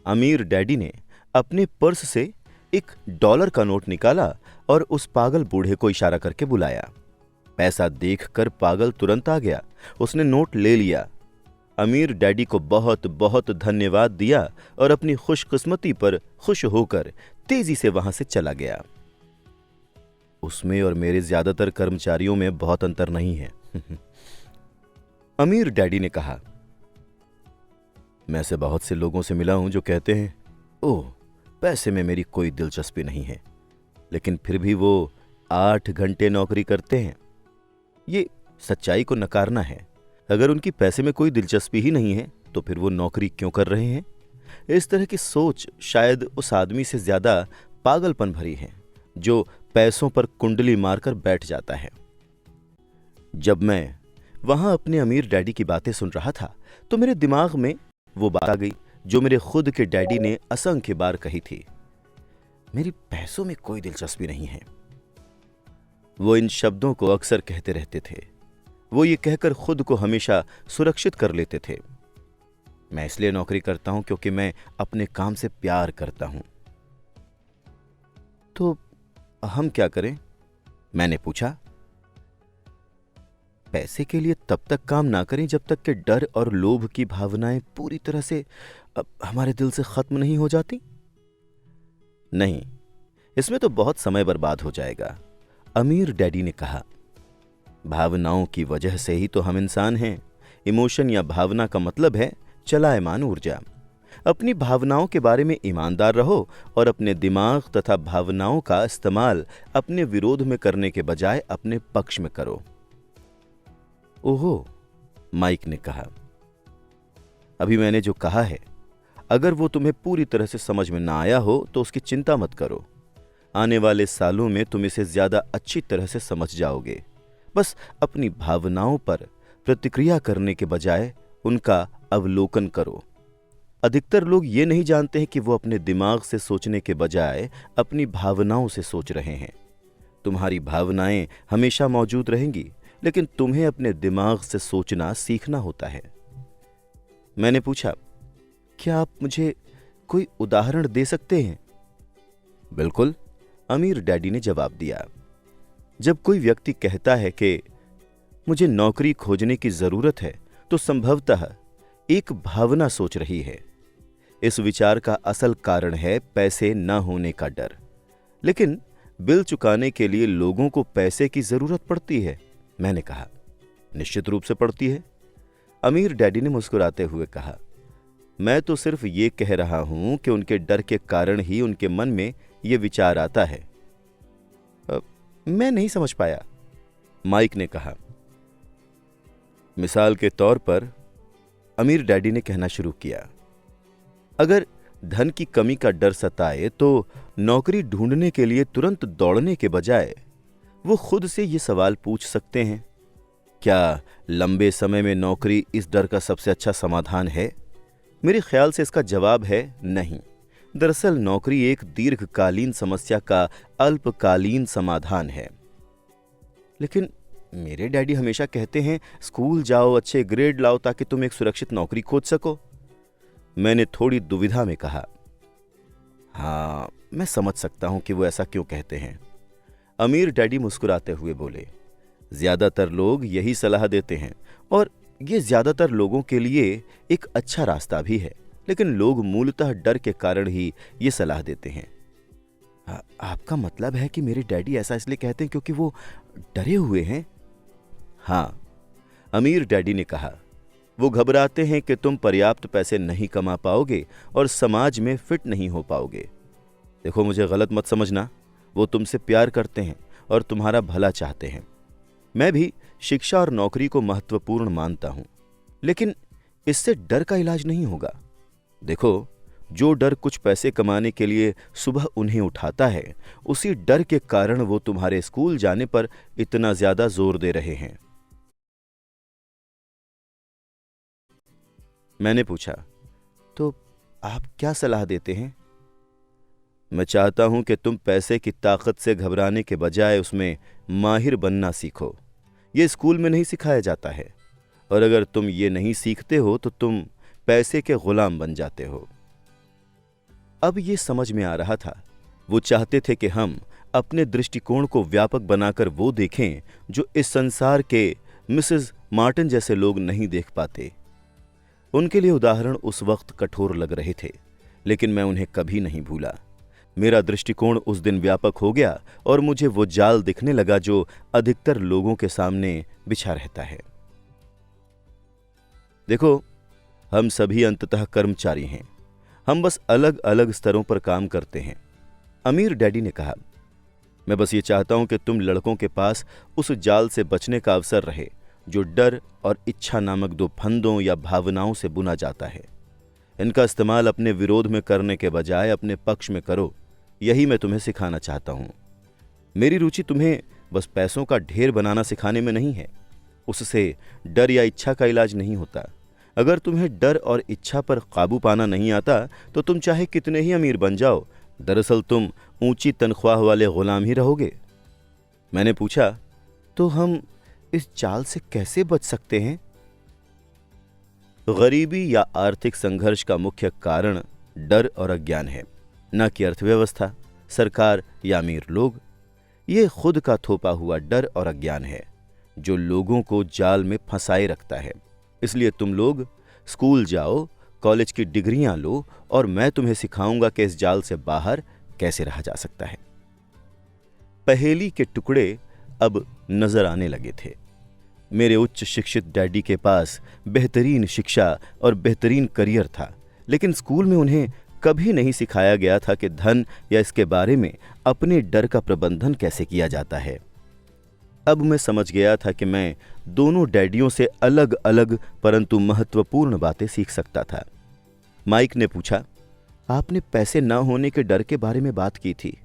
अमीर डैडी ने अपने पर्स से $1 का नोट निकाला और उस पागल बूढ़े को इशारा करके बुलाया। पैसा देखकर पागल तुरंत आ गया। उसने नोट ले लिया, अमीर डैडी को बहुत बहुत धन्यवाद दिया और अपनी खुशकिस्मती पर खुश होकर तेजी से वहां से चला गया। उसमें और मेरे ज्यादातर कर्मचारियों में बहुत अंतर नहीं है। अमीर डैडी ने कहा, मैं ऐसे बहुत से लोगों से मिला हूं जो कहते हैं, ओह, पैसे में मेरी कोई दिलचस्पी नहीं है, लेकिन फिर भी वो 8 घंटे नौकरी करते हैं। ये सच्चाई को नकारना है। अगर उनकी पैसे में कोई दिलचस्पी ही नहीं है तो फिर वो नौकरी क्यों कर रहे हैं? इस तरह की सोच शायद उस आदमी से ज्यादा पागलपन भरी है जो पैसों पर कुंडली मारकर बैठ जाता है। जब मैं वहां अपने अमीर डैडी की बातें सुन रहा था तो मेरे दिमाग में वो बात आ गई जो मेरे खुद के डैडी ने असंख्य बार कही थी, मेरी पैसों में कोई दिलचस्पी नहीं है। वो इन शब्दों को अक्सर कहते रहते थे। वो ये कहकर खुद को हमेशा सुरक्षित कर लेते थे, मैं इसलिए नौकरी करता हूं क्योंकि मैं अपने काम से प्यार करता हूं। तो हम क्या करें? मैंने पूछा। पैसे के लिए तब तक काम ना करें जब तक कि डर और लोभ की भावनाएं पूरी तरह से हमारे दिल से खत्म नहीं हो जाती। नहीं, इसमें तो बहुत समय बर्बाद हो जाएगा, अमीर डैडी ने कहा। भावनाओं की वजह से ही तो हम इंसान हैं। इमोशन या भावना का मतलब है चलायमान ऊर्जा। अपनी भावनाओं के बारे में ईमानदार रहो और अपने दिमाग तथा भावनाओं का इस्तेमाल अपने विरोध में करने के बजाय अपने पक्ष में करो। ओहो, माइक ने कहा, अभी मैंने जो कहा है, अगर वो तुम्हें पूरी तरह से समझ में ना आया हो तो उसकी चिंता मत करो। आने वाले सालों में तुम इसे ज्यादा अच्छी तरह से समझ जाओगे। बस अपनी भावनाओं पर प्रतिक्रिया करने के बजाय उनका अवलोकन करो। अधिकतर लोग ये नहीं जानते हैं कि वो अपने दिमाग से सोचने के बजाय अपनी भावनाओं से सोच रहे हैं। तुम्हारी भावनाएं हमेशा मौजूद रहेंगी, लेकिन तुम्हें अपने दिमाग से सोचना सीखना होता है। मैंने पूछा, क्या आप मुझे कोई उदाहरण दे सकते हैं? बिल्कुल, अमीर डैडी ने जवाब दिया। जब कोई व्यक्ति कहता है कि मुझे नौकरी खोजने की जरूरत है तो संभवतः एक भावना सोच रही है। इस विचार का असल कारण है पैसे न होने का डर। लेकिन बिल चुकाने के लिए लोगों को पैसे की जरूरत पड़ती है। मैंने कहा, निश्चित रूप से पड़ती है। अमीर डैडी ने मुस्कुराते हुए कहा, मैं तो सिर्फ ये कह रहा हूं कि उनके डर के कारण ही उनके मन में यह विचार आता है। मैं नहीं समझ पाया, माइक ने कहा। मिसाल के तौर पर, अमीर डैडी ने कहना शुरू किया, अगर धन की कमी का डर सताए तो नौकरी ढूंढने के लिए तुरंत दौड़ने के बजाय वो खुद से ये सवाल पूछ सकते हैं, क्या लंबे समय में नौकरी इस डर का सबसे अच्छा समाधान है? मेरे ख्याल से इसका जवाब है नहीं। दरअसल नौकरी एक दीर्घकालीन समस्या का अल्पकालीन समाधान है। लेकिन मेरे डैडी हमेशा कहते हैं स्कूल जाओ, अच्छे ग्रेड लाओ ताकि तुम एक सुरक्षित नौकरी खोज सको। मैंने थोड़ी दुविधा में कहा, हाँ, मैं समझ सकता हूं कि वो ऐसा क्यों कहते हैं। अमीर डैडी मुस्कुराते हुए बोले, ज्यादातर लोग यही सलाह देते हैं और ये ज्यादातर लोगों के लिए एक अच्छा रास्ता भी है, लेकिन लोग मूलतः डर के कारण ही ये सलाह देते हैं। आपका मतलब है कि मेरे डैडी ऐसा इसलिए कहते हैं क्योंकि वो डरे हुए हैं? हाँ, अमीर डैडी ने कहा, वो घबराते हैं कि तुम पर्याप्त पैसे नहीं कमा पाओगे और समाज में फिट नहीं हो पाओगे। देखो, मुझे गलत मत समझना, वो तुमसे प्यार करते हैं और तुम्हारा भला चाहते हैं। मैं भी शिक्षा और नौकरी को महत्वपूर्ण मानता हूं, लेकिन इससे डर का इलाज नहीं होगा। देखो, जो डर कुछ पैसे कमाने के लिए सुबह उन्हें उठाता है, उसी डर के कारण वो तुम्हारे स्कूल जाने पर इतना ज्यादा जोर दे रहे हैं। मैंने पूछा, तो आप क्या सलाह देते हैं? मैं चाहता हूं कि तुम पैसे की ताकत से घबराने के बजाय उसमें माहिर बनना सीखो। ये स्कूल में नहीं सिखाया जाता है, और अगर तुम ये नहीं सीखते हो तो तुम पैसे के गुलाम बन जाते हो। अब ये समझ में आ रहा था, वो चाहते थे कि हम अपने दृष्टिकोण को व्यापक बनाकर वो देखें जो इस संसार के मिसेस मार्टिन जैसे लोग नहीं देख पाते। उनके लिए उदाहरण उस वक्त कठोर लग रहे थे, लेकिन मैं उन्हें कभी नहीं भूला। मेरा दृष्टिकोण उस दिन व्यापक हो गया और मुझे वो जाल दिखने लगा जो अधिकतर लोगों के सामने बिछा रहता है। देखो, हम सभी अंततः कर्मचारी हैं, हम बस अलग अलग स्तरों पर काम करते हैं। अमीर डैडी ने कहा, मैं बस ये चाहता हूं कि तुम लड़कों के पास उस जाल से बचने का अवसर रहे जो डर और इच्छा नामक दो फंदों या भावनाओं से बुना जाता है। इनका इस्तेमाल अपने विरोध में करने के बजाय अपने पक्ष में करो, यही मैं तुम्हें सिखाना चाहता हूं। मेरी रुचि तुम्हें बस पैसों का ढेर बनाना सिखाने में नहीं है। उससे डर या इच्छा का इलाज नहीं होता। अगर तुम्हें डर और इच्छा पर काबू पाना नहीं आता तो तुम चाहे कितने ही अमीर बन जाओ, दरअसल तुम ऊंची तनख्वाह वाले गुलाम ही रहोगे। मैंने पूछा, तो हम इस चाल से कैसे बच सकते हैं? गरीबी या आर्थिक संघर्ष का मुख्य कारण डर और अज्ञान है, न कि अर्थव्यवस्था, सरकार या अमीर लोग। ये खुद का थोपा हुआ डर और अज्ञान है जो लोगों को जाल में फंसाए रखता है। इसलिए तुम लोग स्कूल जाओ, कॉलेज की डिग्रियां लो, और मैं तुम्हें सिखाऊंगा कि इस जाल से बाहर कैसे रहा जा सकता है। पहेली के टुकड़े अब नजर आने लगे थे। मेरे उच्च शिक्षित डैडी के पास बेहतरीन शिक्षा और बेहतरीन करियर था, लेकिन स्कूल में उन्हें कभी नहीं सिखाया गया था कि धन या इसके बारे में अपने डर का प्रबंधन कैसे किया जाता है। अब मैं समझ गया था कि मैं दोनों डैडियों से अलग अलग परंतु महत्वपूर्ण बातें सीख सकता था। माइक ने पूछा, आपने पैसे न होने के डर के बारे में बात की थी।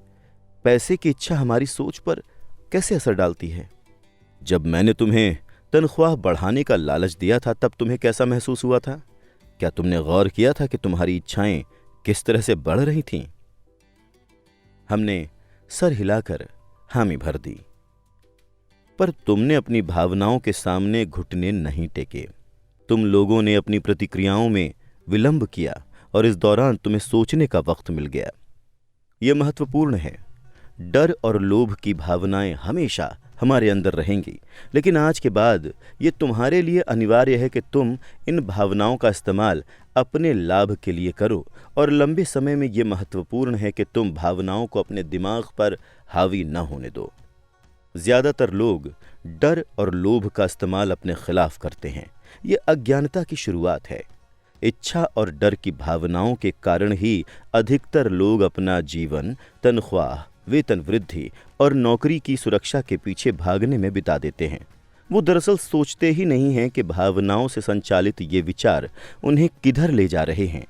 पैसे की इच्छा हमारी सोच पर कैसे असर डालती है? जब मैंने तुम्हें तनख्वाह बढ़ाने का लालच दिया था तब तुम्हें कैसा महसूस हुआ था? क्या तुमने गौर किया था कि तुम्हारी इच्छाएं किस तरह से बढ़ रही थीं? हमने सर हिलाकर हामी भर दी, पर तुमने अपनी भावनाओं के सामने घुटने नहीं टेके। तुम लोगों ने अपनी प्रतिक्रियाओं में विलंब किया और इस दौरान तुम्हें सोचने का वक्त मिल गया। यह महत्वपूर्ण है। डर और लोभ की भावनाएं हमेशा हमारे अंदर रहेंगी, लेकिन आज के बाद ये तुम्हारे लिए अनिवार्य है कि तुम इन भावनाओं का इस्तेमाल अपने लाभ के लिए करो, और लंबे समय में ये महत्वपूर्ण है कि तुम भावनाओं को अपने दिमाग पर हावी न होने दो। ज्यादातर लोग डर और लोभ का इस्तेमाल अपने खिलाफ करते हैं। ये अज्ञानता की शुरुआत है। इच्छा और डर की भावनाओं के कारण ही अधिकतर लोग अपना जीवन तनख्वाह, वेतन वृद्धि और नौकरी की सुरक्षा के पीछे भागने में बिता देते हैं। वो दरअसल सोचते ही नहीं हैं कि भावनाओं से संचालित ये विचार उन्हें किधर ले जा रहे हैं।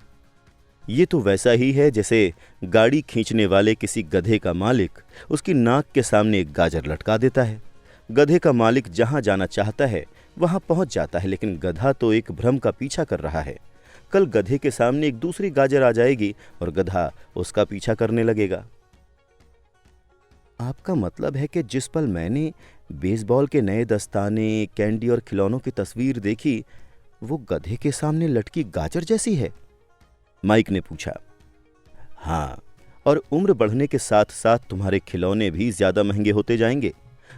ये तो वैसा ही है जैसे गाड़ी खींचने वाले किसी गधे का मालिक उसकी नाक के सामने एक गाजर लटका देता है। गधे का मालिक जहां जाना चाहता है वहां पहुंच जाता है, लेकिन गधा तो एक भ्रम का पीछा कर रहा है। कल गधे के सामने एक दूसरी गाजर आ जाएगी और गधा उसका पीछा करने लगेगा। आपका मतलब है कि जिस पल मैंने बेसबॉल के नए दस्ताने, कैंडी और खिलौनों की तस्वीर देखी, वो गधे के सामने लटकी गाजर जैसी है? माइक ने पूछा। हाँ, और उम्र बढ़ने के साथ साथ तुम्हारे खिलौने भी ज्यादा महंगे होते जाएंगे।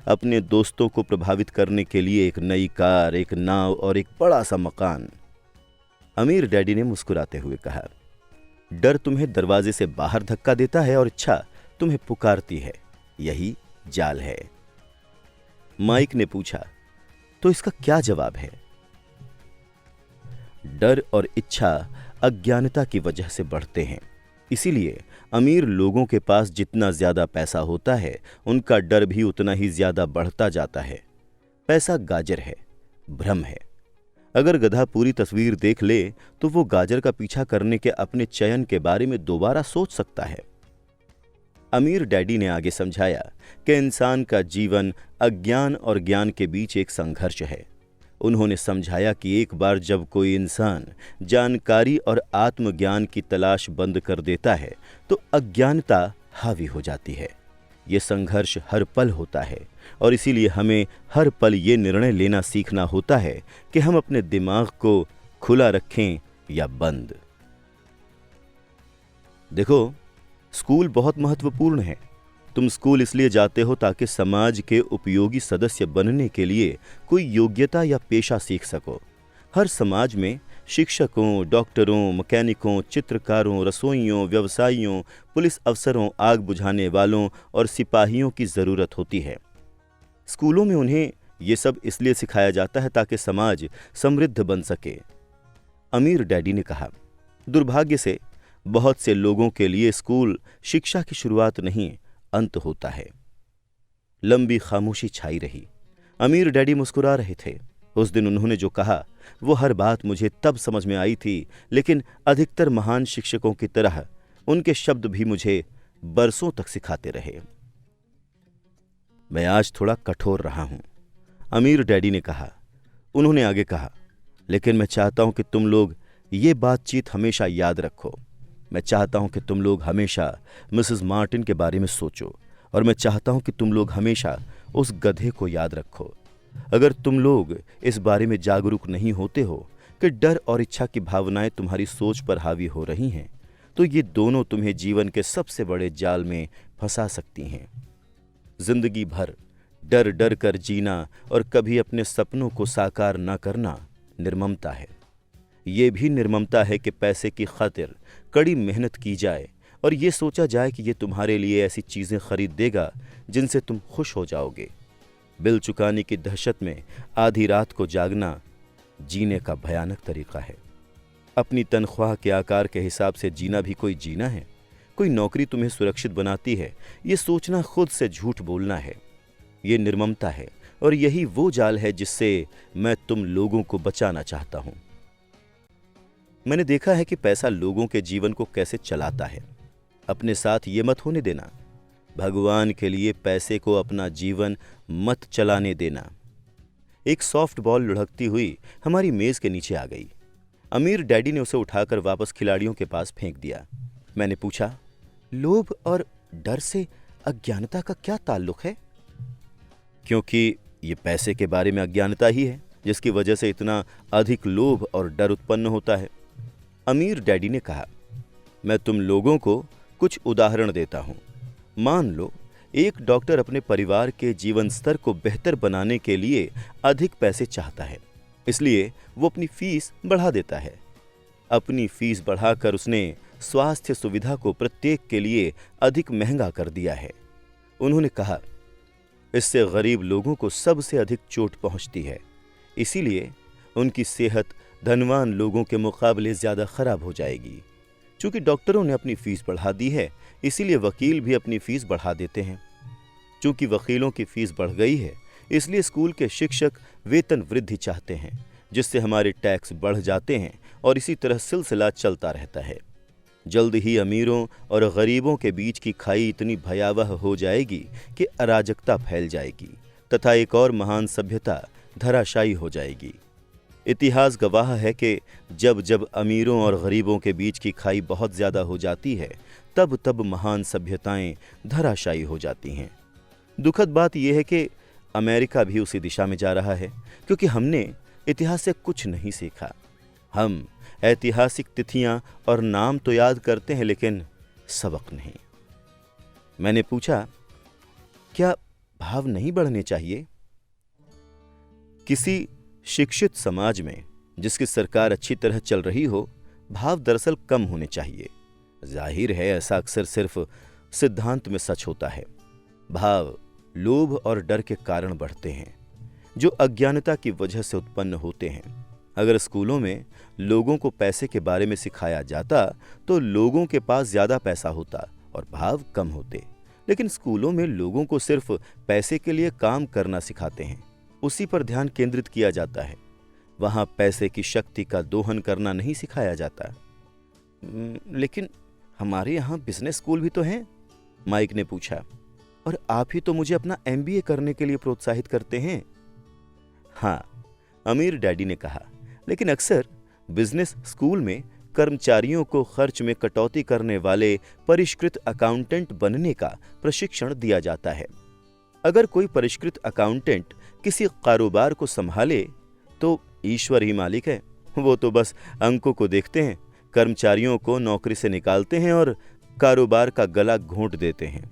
अपने दोस्तों को प्रभावित करने के लिए एक नई कार, एक नाव और एक बड़ा सा मकान। अमीर डैडी ने मुस्कुराते हुए कहा, डर तुम्हें दरवाजे से बाहर धक्का देता है और इच्छा तुम्हें पुकारती है। यही जाल है। माइक ने पूछा, तो इसका क्या जवाब है? डर और इच्छा अज्ञानता की वजह से बढ़ते हैं। इसीलिए अमीर लोगों के पास जितना ज्यादा पैसा होता है, उनका डर भी उतना ही ज्यादा बढ़ता जाता है। पैसा गाजर है, भ्रम है। अगर गधा पूरी तस्वीर देख ले तो वो गाजर का पीछा करने के अपने चयन के बारे में दोबारा सोच सकता है। अमीर डैडी ने आगे समझाया कि इंसान का जीवन अज्ञान और ज्ञान के बीच एक संघर्ष है। उन्होंने समझाया कि एक बार जब कोई इंसान जानकारी और आत्मज्ञान की तलाश बंद कर देता है तो अज्ञानता हावी हो जाती है। ये संघर्ष हर पल होता है और इसीलिए हमें हर पल ये निर्णय लेना सीखना होता है कि हम अपने दिमाग को खुला रखें या बंद। देखो, स्कूल बहुत महत्वपूर्ण है। तुम स्कूल इसलिए जाते हो ताकि समाज के उपयोगी सदस्य बनने के लिए कोई योग्यता या पेशा सीख सको। हर समाज में शिक्षकों, डॉक्टरों, मैकेनिकों, चित्रकारों, रसोइयों, व्यवसायियों, पुलिस अफसरों, आग बुझाने वालों और सिपाहियों की ज़रूरत होती है। स्कूलों में उन्हें ये सब इसलिए सिखाया जाता है ताकि समाज समृद्ध बन सके। अमीर डैडी ने कहा, दुर्भाग्य से बहुत से लोगों के लिए स्कूल शिक्षा की शुरुआत नहीं, अंत होता है। लंबी खामोशी छाई रही। अमीर डैडी मुस्कुरा रहे थे। उस दिन उन्होंने जो कहा वो हर बात मुझे तब समझ में आई थी, लेकिन अधिकतर महान शिक्षकों की तरह उनके शब्द भी मुझे बरसों तक सिखाते रहे। मैं आज थोड़ा कठोर रहा हूं, अमीर डैडी ने कहा। उन्होंने आगे कहा, लेकिन मैं चाहता हूं कि तुम लोग ये बातचीत हमेशा याद रखो। मैं चाहता हूं कि तुम लोग हमेशा मिसेस मार्टिन के बारे में सोचो और मैं चाहता हूं कि तुम लोग हमेशा उस गधे को याद रखो। अगर तुम लोग इस बारे में जागरूक नहीं होते हो कि डर और इच्छा की भावनाएं तुम्हारी सोच पर हावी हो रही हैं, तो ये दोनों तुम्हें जीवन के सबसे बड़े जाल में फंसा सकती हैं। जिंदगी भर डर डर कर जीना और कभी अपने सपनों को साकार न करना निर्ममता है। ये भी निर्ममता है कि पैसे की खातिर कड़ी मेहनत की जाए और ये सोचा जाए कि ये तुम्हारे लिए ऐसी चीज़ें खरीद देगा जिनसे तुम खुश हो जाओगे। बिल चुकाने की दहशत में आधी रात को जागना जीने का भयानक तरीका है। अपनी तनख्वाह के आकार के हिसाब से जीना भी कोई जीना है? कोई नौकरी तुम्हें सुरक्षित बनाती है, ये सोचना खुद से झूठ बोलना है। ये निर्ममता है और यही वो जाल है जिससे मैं तुम लोगों को बचाना चाहता हूं। मैंने देखा है कि पैसा लोगों के जीवन को कैसे चलाता है। अपने साथ ये मत होने देना। भगवान के लिए पैसे को अपना जीवन मत चलाने देना। एक सॉफ्ट बॉल लुढ़कती हुई हमारी मेज के नीचे आ गई। अमीर डैडी ने उसे उठाकर वापस खिलाड़ियों के पास फेंक दिया। मैंने पूछा, लोभ और डर से अज्ञानता का क्या ताल्लुक है? क्योंकि ये पैसे के बारे में अज्ञानता ही है जिसकी वजह से इतना अधिक लोभ और डर उत्पन्न होता है। अमीर डैडी ने कहा, मैं तुम लोगों को कुछ उदाहरण देता हूं। मान लो एक डॉक्टर अपने परिवार के जीवन स्तर को बेहतर बनाने के लिए अधिक पैसे चाहता है, इसलिए वो अपनी फीस बढ़ा देता है। अपनी फीस बढ़ाकर उसने स्वास्थ्य सुविधा को प्रत्येक के लिए अधिक महंगा कर दिया है। उन्होंने कहा, इससे गरीब लोगों को सबसे अधिक चोट पहुंचती है, इसीलिए उनकी सेहत धनवान लोगों के मुकाबले ज्यादा खराब हो जाएगी। चूंकि डॉक्टरों ने अपनी फीस बढ़ा दी है, इसीलिए वकील भी अपनी फीस बढ़ा देते हैं। चूंकि वकीलों की फीस बढ़ गई है, इसलिए स्कूल के शिक्षक वेतन वृद्धि चाहते हैं, जिससे हमारे टैक्स बढ़ जाते हैं और इसी तरह सिलसिला चलता रहता है। जल्द ही अमीरों और गरीबों के बीच की खाई इतनी भयावह हो जाएगी कि अराजकता फैल जाएगी तथा एक और महान सभ्यता धराशायी हो जाएगी। इतिहास गवाह है कि जब जब अमीरों और गरीबों के बीच की खाई बहुत ज़्यादा हो जाती है, तब तब महान सभ्यताएं धराशायी हो जाती हैं। दुखद बात यह है कि अमेरिका भी उसी दिशा में जा रहा है, क्योंकि हमने इतिहास से कुछ नहीं सीखा। हम ऐतिहासिक तिथियां और नाम तो याद करते हैं, लेकिन सबक नहीं। मैंने पूछा, क्या भाव नहीं बढ़ने चाहिए? किसी शिक्षित समाज में जिसकी सरकार अच्छी तरह चल रही हो, भाव दरअसल कम होने चाहिए। जाहिर है ऐसा अक्सर सिर्फ सिद्धांत में सच होता है। भाव लोभ और डर के कारण बढ़ते हैं, जो अज्ञानता की वजह से उत्पन्न होते हैं। अगर स्कूलों में लोगों को पैसे के बारे में सिखाया जाता तो लोगों के पास ज्यादा पैसा होता और भाव कम होते। लेकिन स्कूलों में लोगों को सिर्फ पैसे के लिए काम करना सिखाते हैं, उसी पर ध्यान केंद्रित किया जाता है। वहां पैसे की शक्ति का दोहन करना नहीं सिखाया जाता। लेकिन हमारे यहाँ बिजनेस स्कूल भी तो हैं, माइक ने पूछा। और आप ही तो मुझे अपना एमबीए करने के लिए प्रोत्साहित करते हैं। हाँ, अमीर डैडी ने कहा, लेकिन अक्सर बिजनेस स्कूल में कर्मचारियों को खर्च में कटौती करने वाले परिष्कृत अकाउंटेंट बनने का प्रशिक्षण दिया जाता है। अगर कोई परिष्कृत अकाउंटेंट किसी कारोबार को संभाले तो ईश्वर ही मालिक है। वो तो बस अंकों को देखते हैं, कर्मचारियों को नौकरी से निकालते हैं और कारोबार का गला घोंट देते हैं।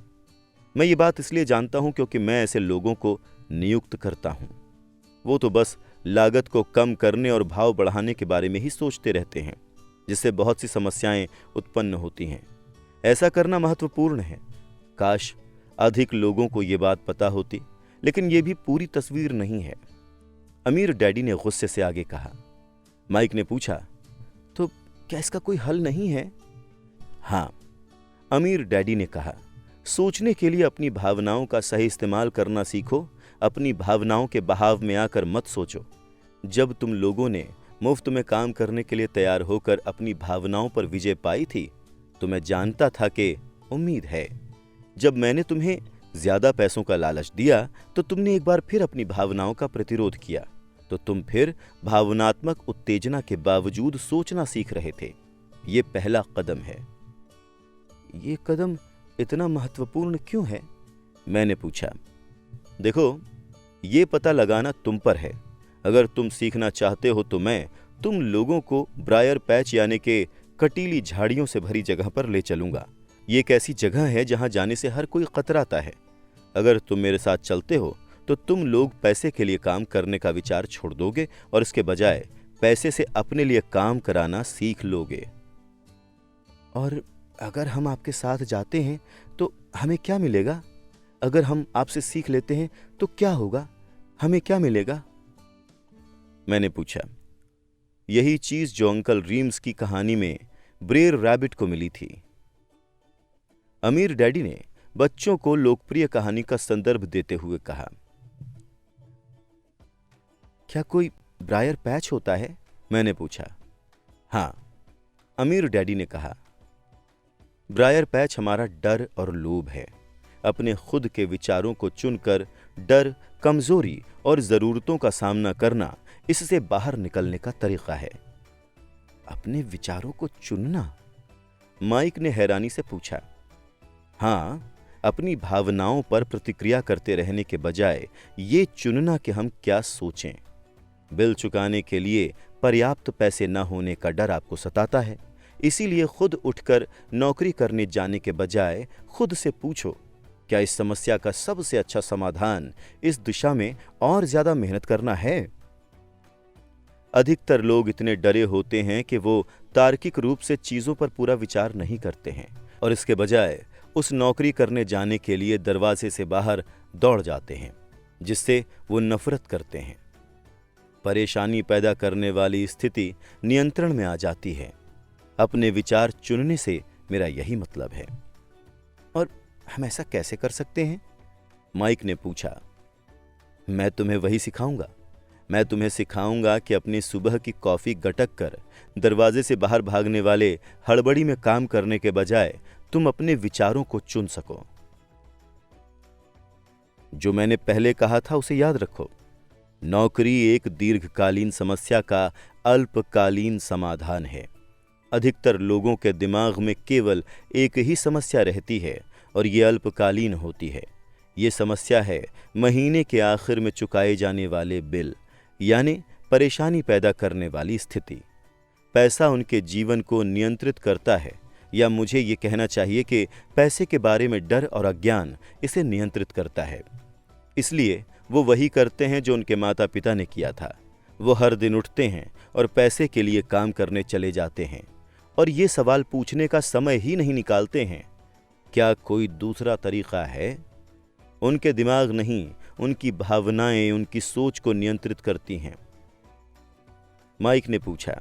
मैं ये बात इसलिए जानता हूं क्योंकि मैं ऐसे लोगों को नियुक्त करता हूं। वो तो बस लागत को कम करने और भाव बढ़ाने के बारे में ही सोचते रहते हैं, जिससे बहुत सी समस्याएं उत्पन्न होती हैं। ऐसा करना महत्वपूर्ण है। काश अधिक लोगों को ये बात पता होती, लेकिन ये भी पूरी तस्वीर नहीं है। अमीर डैडी ने गुस्से से आगे कहा। माइक ने पूछा, तो क्या इसका कोई हल नहीं है? हाँ, अमीर डैडी ने कहा, सोचने के लिए अपनी भावनाओं का सही इस्तेमाल करना सीखो। अपनी भावनाओं के बहाव में आकर मत सोचो। जब तुम लोगों ने मुफ्त में काम करने के लिए तैयार होकर अपनी भावनाओं पर विजय पाई थी, तो मैं जानता था कि उम्मीद है। जब मैंने तुम्हें ज्यादा पैसों का लालच दिया तो तुमने एक बार फिर अपनी भावनाओं का प्रतिरोध किया, तो तुम फिर भावनात्मक उत्तेजना के बावजूद सोचना सीख रहे थे। ये पहला कदम है। ये कदम इतना महत्वपूर्ण क्यों है? मैंने पूछा। देखो, ये पता लगाना तुम पर है। अगर तुम सीखना चाहते हो तो मैं तुम लोगों को ब्रायर पैच यानी के कटीली झाड़ियों से भरी जगह पर ले चलूंगा। ये एक ऐसी जगह है जहां जाने से हर कोई कतराता है। अगर तुम मेरे साथ चलते हो तो तुम लोग पैसे के लिए काम करने का विचार छोड़ दोगे और इसके बजाय पैसे से अपने लिए काम कराना सीख लोगे। और अगर हम आपके साथ जाते हैं तो हमें क्या मिलेगा? अगर हम आपसे सीख लेते हैं तो क्या होगा? हमें क्या मिलेगा? मैंने पूछा। यही चीज जो अंकल रीम्स की कहानी में ब्रेयर रैबिट को मिली थी। अमीर डैडी ने बच्चों को लोकप्रिय कहानी का संदर्भ देते हुए कहा। क्या कोई ब्रायर पैच होता है? मैंने पूछा। हाँ, अमीर डैडी ने कहा। ब्रायर पैच हमारा डर और लोभ है। अपने खुद के विचारों को चुनकर डर, कमजोरी और जरूरतों का सामना करना इससे बाहर निकलने का तरीका है। अपने विचारों को चुनना? माइक ने हैरानी से पूछा। हाँ, अपनी भावनाओं पर प्रतिक्रिया करते रहने के बजाय ये चुनना कि हम क्या सोचें। बिल चुकाने के लिए पर्याप्त पैसे न होने का डर आपको सताता है, इसीलिए खुद उठकर नौकरी करने जाने के बजाय खुद से पूछो, क्या इस समस्या का सबसे अच्छा समाधान इस दिशा में और ज्यादा मेहनत करना है? अधिकतर लोग इतने डरे होते हैं कि वो तार्किक रूप से चीजों पर पूरा विचार नहीं करते हैं और इसके बजाय उस नौकरी करने जाने के लिए दरवाजे से बाहर दौड़ जाते हैं, जिससे वो नफरत करते हैं। परेशानी पैदा करने वाली स्थिति नियंत्रण में आ जाती है। अपने विचार चुनने से मेरा यही मतलब है। और हम ऐसा कैसे कर सकते हैं? माइक ने पूछा। मैं तुम्हें वही सिखाऊंगा। मैं तुम्हें सिखाऊंगा कि अपनी सुबह की कॉफी गटक कर दरवाजे से बाहर भागने वाले हड़बड़ी में काम करने के बजाय तुम अपने विचारों को चुन सको। जो मैंने पहले कहा था उसे याद रखो। नौकरी एक दीर्घकालीन समस्या का अल्पकालीन समाधान है। अधिकतर लोगों के दिमाग में केवल एक ही समस्या रहती है और ये अल्पकालीन होती है। ये समस्या है महीने के आखिर में चुकाए जाने वाले बिल, यानी परेशानी पैदा करने वाली स्थिति। पैसा उनके जीवन को नियंत्रित करता है, या मुझे ये कहना चाहिए कि पैसे के बारे में डर और अज्ञान इसे नियंत्रित करता है। इसलिए वो वही करते हैं जो उनके माता पिता ने किया था। वो हर दिन उठते हैं और पैसे के लिए काम करने चले जाते हैं और ये सवाल पूछने का समय ही नहीं निकालते हैं, क्या कोई दूसरा तरीका है? उनके दिमाग नहीं, उनकी भावनाएं उनकी सोच को नियंत्रित करती हैं। माइक ने पूछा,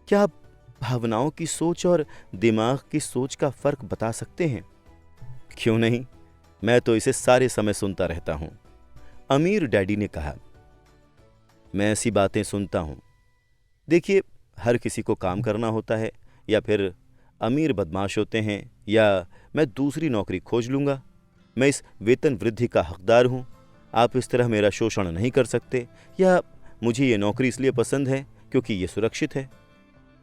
क्या आप भावनाओं की सोच और दिमाग की सोच का फर्क बता सकते हैं? क्यों नहीं, मैं तो इसे सारे समय सुनता रहता हूं। अमीर डैडी ने कहा। मैं ऐसी बातें सुनता हूं। देखिए, हर किसी को काम करना होता है, या फिर अमीर बदमाश होते हैं, या मैं दूसरी नौकरी खोज लूंगा। मैं इस वेतन वृद्धि का हकदार हूं। आप इस तरह मेरा शोषण नहीं कर सकते, या मुझे ये नौकरी इसलिए पसंद है क्योंकि ये सुरक्षित है।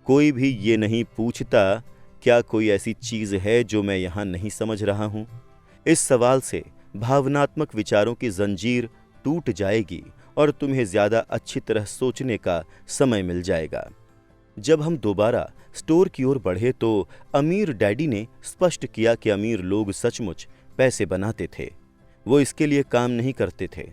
कोई भी ये नहीं पूछता क्या कोई ऐसी चीज है जो मैं यहां नहीं समझ रहा हूं। इस सवाल से भावनात्मक विचारों की जंजीर टूट जाएगी और तुम्हें ज्यादा अच्छी तरह सोचने का समय मिल जाएगा। जब हम दोबारा स्टोर की ओर बढ़े तो अमीर डैडी ने स्पष्ट किया कि अमीर लोग सचमुच पैसे बनाते थे, वो इसके लिए काम नहीं करते थे।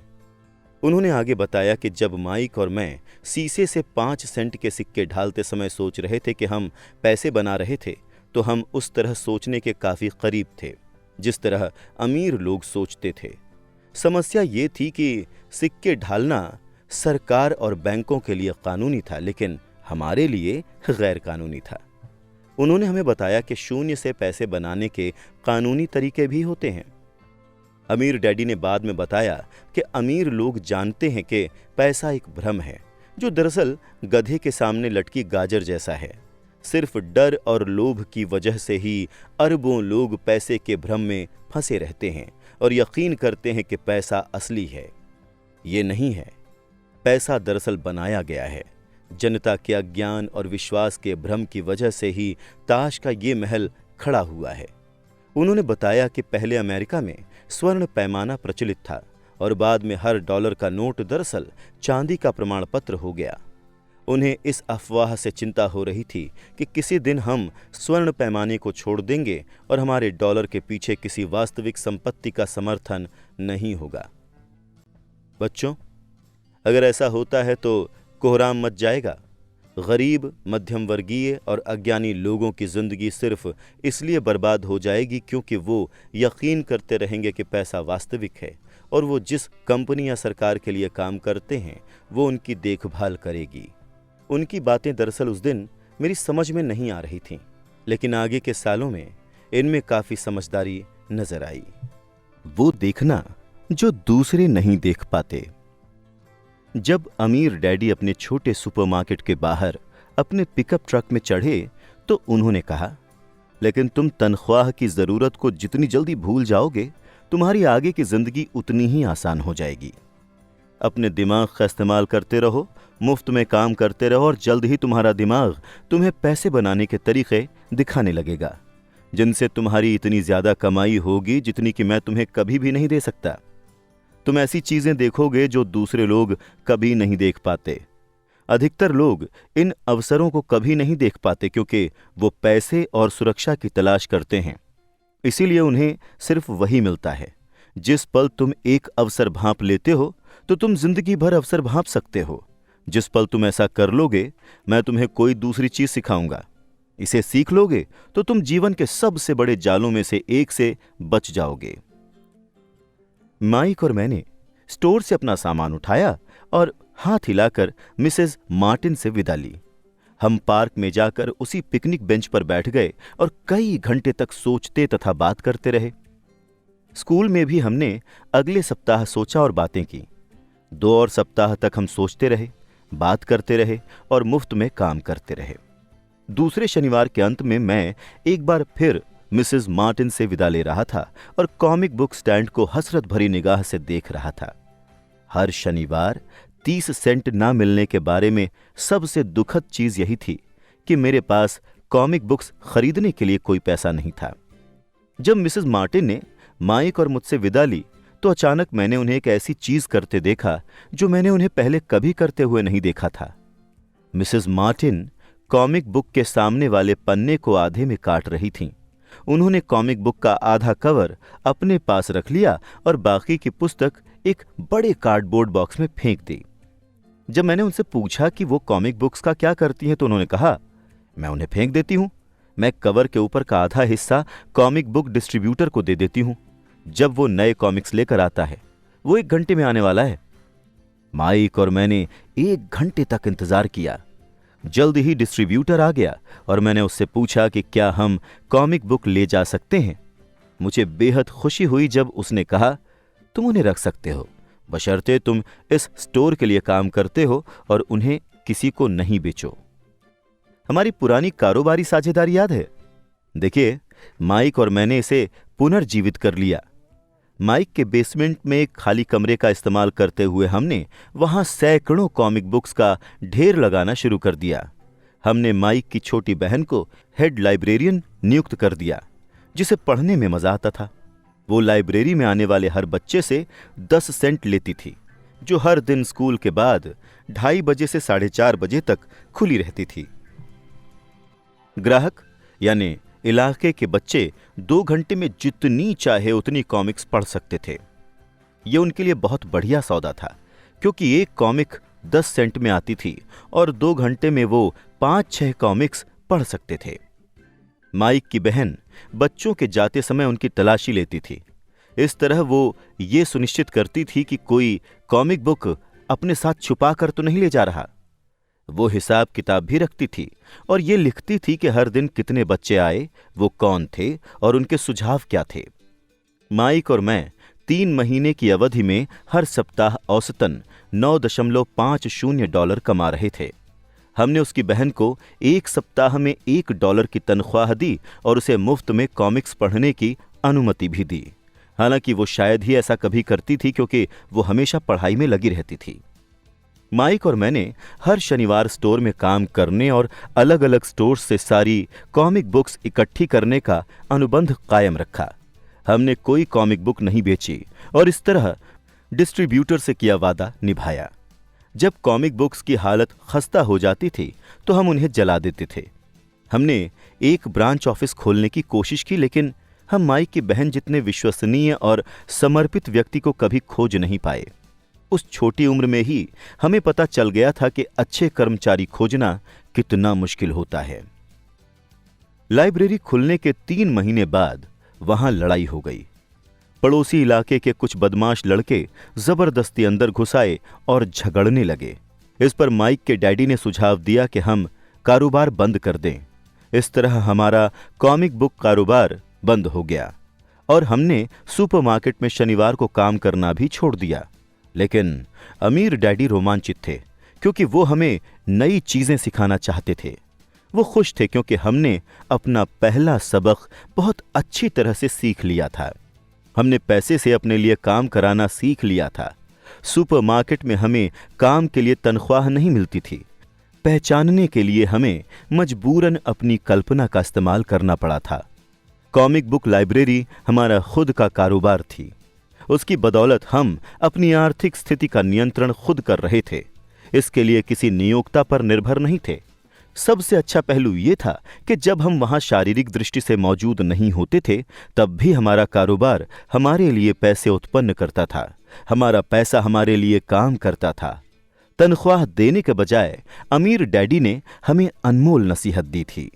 उन्होंने आगे बताया कि जब माइक और मैं शीशे से 5 सेंट के सिक्के ढालते समय सोच रहे थे कि हम पैसे बना रहे थे, तो हम उस तरह सोचने के काफी करीब थे जिस तरह अमीर लोग सोचते थे। समस्या ये थी कि सिक्के ढालना सरकार और बैंकों के लिए कानूनी था, लेकिन हमारे लिए गैर कानूनी था। उन्होंने हमें बताया कि शून्य से पैसे बनाने के कानूनी तरीके भी होते हैं। अमीर डैडी ने बाद में बताया कि अमीर लोग जानते हैं कि पैसा एक भ्रम है जो दरअसल गधे के सामने लटकी गाजर जैसा है। सिर्फ डर और लोभ की वजह से ही अरबों लोग पैसे के भ्रम में फंसे रहते हैं और यकीन करते हैं कि पैसा असली है। ये नहीं है। पैसा दरअसल बनाया गया है। जनता के अज्ञान और विश्वास के भ्रम की वजह से ही ताश का ये महल खड़ा हुआ है। उन्होंने बताया कि पहले अमेरिका में स्वर्ण पैमाना प्रचलित था और बाद में हर डॉलर का नोट दरअसल चांदी का प्रमाण पत्र हो गया। उन्हें इस अफवाह से चिंता हो रही थी कि किसी दिन हम स्वर्ण पैमाने को छोड़ देंगे और हमारे डॉलर के पीछे किसी वास्तविक संपत्ति का समर्थन नहीं होगा। बच्चों, अगर ऐसा होता है तो कोहराम मच जाएगा। गरीब, मध्यम वर्गीय और अज्ञानी लोगों की जिंदगी सिर्फ इसलिए बर्बाद हो जाएगी क्योंकि वो यकीन करते रहेंगे कि पैसा वास्तविक है और वो जिस कंपनी या सरकार के लिए काम करते हैं वो उनकी देखभाल करेगी। उनकी बातें दरअसल उस दिन मेरी समझ में नहीं आ रही थीं, लेकिन आगे के सालों में इनमें काफी समझदारी नजर आई। वो देखना जो दूसरे नहीं देख पाते। जब अमीर डैडी अपने छोटे सुपरमार्केट के बाहर अपने पिकअप ट्रक में चढ़े तो उन्होंने कहा, लेकिन तुम तनख्वाह की जरूरत को जितनी जल्दी भूल जाओगे, तुम्हारी आगे की जिंदगी उतनी ही आसान हो जाएगी। अपने दिमाग का इस्तेमाल करते रहो, मुफ्त में काम करते रहो और जल्द ही तुम्हारा दिमाग तुम्हें पैसे बनाने के तरीके दिखाने लगेगा, जिनसे तुम्हारी इतनी ज्यादा कमाई होगी जितनी कि मैं तुम्हें कभी भी नहीं दे सकता। तुम ऐसी चीजें देखोगे जो दूसरे लोग कभी नहीं देख पाते। अधिकतर लोग इन अवसरों को कभी नहीं देख पाते क्योंकि वो पैसे और सुरक्षा की तलाश करते हैं। इसीलिए उन्हें सिर्फ वही मिलता है। जिस पल तुम एक अवसर भांप लेते हो तो तुम जिंदगी भर अवसर भांप सकते हो। जिस पल तुम ऐसा कर लोगे, मैं तुम्हें कोई दूसरी चीज सिखाऊंगा। इसे सीख लोगे तो तुम जीवन के सबसे बड़े जालों में से एक से बच जाओगे। माइक और मैंने स्टोर से अपना सामान उठाया और हाथ हिलाकर मिसेस मार्टिन से विदा ली। हम पार्क में जाकर उसी पिकनिक बेंच पर बैठ गए और कई घंटे तक सोचते तथा बात करते रहे। स्कूल में भी हमने अगले सप्ताह सोचा और बातें की। 2 और सप्ताह तक हम सोचते रहे, बात करते रहे और मुफ्त में काम करते रहे। दूसरे शनिवार के अंत में मैं एक बार फिर मिसेस मार्टिन से विदा ले रहा था और कॉमिक बुक स्टैंड को हसरत भरी निगाह से देख रहा था। हर शनिवार 30 सेंट ना मिलने के बारे में सबसे दुखद चीज यही थी कि मेरे पास कॉमिक बुक्स खरीदने के लिए कोई पैसा नहीं था। जब मिसेस मार्टिन ने माइक और मुझसे विदा ली तो अचानक मैंने उन्हें एक ऐसी चीज करते देखा जो मैंने उन्हें पहले कभी करते हुए नहीं देखा था। मिसेस मार्टिन कॉमिक बुक के सामने वाले पन्ने को आधे में काट रही थीं। उन्होंने कॉमिक बुक का आधा कवर अपने पास रख लिया और बाकी की पुस्तक एक बड़े कार्डबोर्ड बॉक्स में फेंक दी। जब मैंने उनसे पूछा कि वो कॉमिक बुक्स का क्या करती हैं तो उन्होंने कहा, मैं उन्हें फेंक देती हूं। मैं कवर के ऊपर का आधा हिस्सा कॉमिक बुक डिस्ट्रीब्यूटर को दे देती हूं। जब वो नए कॉमिक्स लेकर आता है, वो 1 घंटे में आने वाला है। माइक और मैंने 1 घंटे तक इंतजार किया। जल्द ही डिस्ट्रीब्यूटर आ गया और मैंने उससे पूछा कि क्या हम कॉमिक बुक ले जा सकते हैं। मुझे बेहद खुशी हुई जब उसने कहा, तुम उन्हें रख सकते हो, बशर्ते तुम इस स्टोर के लिए काम करते हो और उन्हें किसी को नहीं बेचो। हमारी पुरानी कारोबारी साझेदारी याद है? देखिए, माइक और मैंने इसे पुनर्जीवित कर लिया। माइक के बेसमेंट में एक खाली कमरे का इस्तेमाल करते हुए हमने वहां सैकड़ों कॉमिक बुक्स का ढेर लगाना शुरू कर दिया। हमने माइक की छोटी बहन को हेड लाइब्रेरियन नियुक्त कर दिया, जिसे पढ़ने में मजा आता था। वो लाइब्रेरी में आने वाले हर बच्चे से 10 सेंट लेती थी, जो हर दिन स्कूल के बाद 2:30 बजे से 4:30 बजे तक खुली रहती थी। ग्राहक यानी इलाके के बच्चे 2 घंटे में जितनी चाहे उतनी कॉमिक्स पढ़ सकते थे। ये उनके लिए बहुत बढ़िया सौदा था, क्योंकि एक कॉमिक 10 सेंट में आती थी और 2 घंटे में वो 5-6 कॉमिक्स पढ़ सकते थे। माइक की बहन बच्चों के जाते समय उनकी तलाशी लेती थी। इस तरह वो ये सुनिश्चित करती थी कि कोई कॉमिक बुक अपने साथ छुपा कर तो नहीं ले जा रहा। वो हिसाब किताब भी रखती थी और ये लिखती थी कि हर दिन कितने बच्चे आए, वो कौन थे और उनके सुझाव क्या थे। माइक और मैं 3 महीने की अवधि में हर सप्ताह औसतन $9.50 कमा रहे थे। हमने उसकी बहन को 1 सप्ताह में $1 की तनख्वाह दी और उसे मुफ्त में कॉमिक्स पढ़ने की अनुमति भी दी। हालांकि वो शायद ही ऐसा कभी करती थी, क्योंकि वो हमेशा पढ़ाई में लगी रहती थी। माइक और मैंने हर शनिवार स्टोर में काम करने और अलग अलग स्टोर से सारी कॉमिक बुक्स इकट्ठी करने का अनुबंध कायम रखा। हमने कोई कॉमिक बुक नहीं बेची और इस तरह डिस्ट्रीब्यूटर से किया वादा निभाया। जब कॉमिक बुक्स की हालत खस्ता हो जाती थी तो हम उन्हें जला देते थे। हमने एक ब्रांच ऑफिस खोलने की कोशिश की, लेकिन हम माइक की बहन जितने विश्वसनीय और समर्पित व्यक्ति को कभी खोज नहीं पाए। उस छोटी उम्र में ही हमें पता चल गया था कि अच्छे कर्मचारी खोजना कितना मुश्किल होता है। लाइब्रेरी खुलने के 3 महीने बाद वहां लड़ाई हो गई। पड़ोसी इलाके के कुछ बदमाश लड़के जबरदस्ती अंदर घुस आए और झगड़ने लगे। इस पर माइक के डैडी ने सुझाव दिया कि हम कारोबार बंद कर दें। इस तरह हमारा कॉमिक बुक कारोबार बंद हो गया और हमने सुपरमार्केट में शनिवार को काम करना भी छोड़ दिया। लेकिन अमीर डैडी रोमांचित थे, क्योंकि वो हमें नई चीजें सिखाना चाहते थे। वो खुश थे क्योंकि हमने अपना पहला सबक बहुत अच्छी तरह से सीख लिया था। हमने पैसे से अपने लिए काम कराना सीख लिया था। सुपरमार्केट में हमें काम के लिए तनख्वाह नहीं मिलती थी। पहचानने के लिए हमें मजबूरन अपनी कल्पना का इस्तेमाल करना पड़ा था। कॉमिक बुक लाइब्रेरी हमारा खुद का कारोबार थी। उसकी बदौलत हम अपनी आर्थिक स्थिति का नियंत्रण खुद कर रहे थे। इसके लिए किसी नियोक्ता पर निर्भर नहीं थे। सबसे अच्छा पहलू यह था कि जब हम वहां शारीरिक दृष्टि से मौजूद नहीं होते थे, तब भी हमारा कारोबार हमारे लिए पैसे उत्पन्न करता था। हमारा पैसा हमारे लिए काम करता था। तनख्वाह देने के बजाय अमीर डैडी ने हमें अनमोल नसीहत दी थी।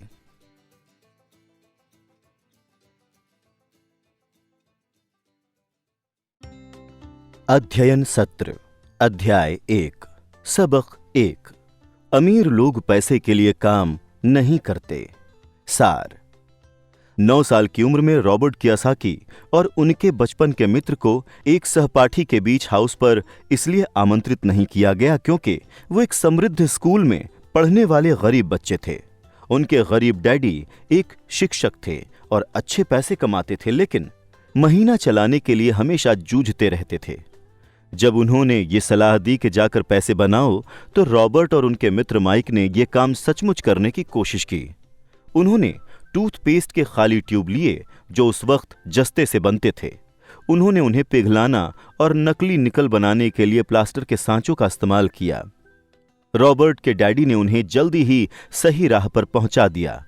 अध्ययन सत्र अध्याय 1 सबक 1 अमीर लोग पैसे के लिए काम नहीं करते। सार 9 साल की उम्र में रॉबर्ट कियोसाकी और उनके बचपन के मित्र को एक सहपाठी के बीच हाउस पर इसलिए आमंत्रित नहीं किया गया क्योंकि वो एक समृद्ध स्कूल में पढ़ने वाले गरीब बच्चे थे। उनके गरीब डैडी एक शिक्षक थे और अच्छे पैसे कमाते थे, लेकिन महीना चलाने के लिए हमेशा जूझते रहते थे। जब उन्होंने ये सलाह दी कि जाकर पैसे बनाओ, तो रॉबर्ट और उनके मित्र माइक ने यह काम सचमुच करने की कोशिश की। उन्होंने टूथपेस्ट के खाली ट्यूब लिए जो उस वक्त जस्ते से बनते थे। उन्होंने उन्हें पिघलाना और नकली निकल बनाने के लिए प्लास्टर के सांचों का इस्तेमाल किया। रॉबर्ट के डैडी ने उन्हें जल्दी ही सही राह पर पहुंचा दिया।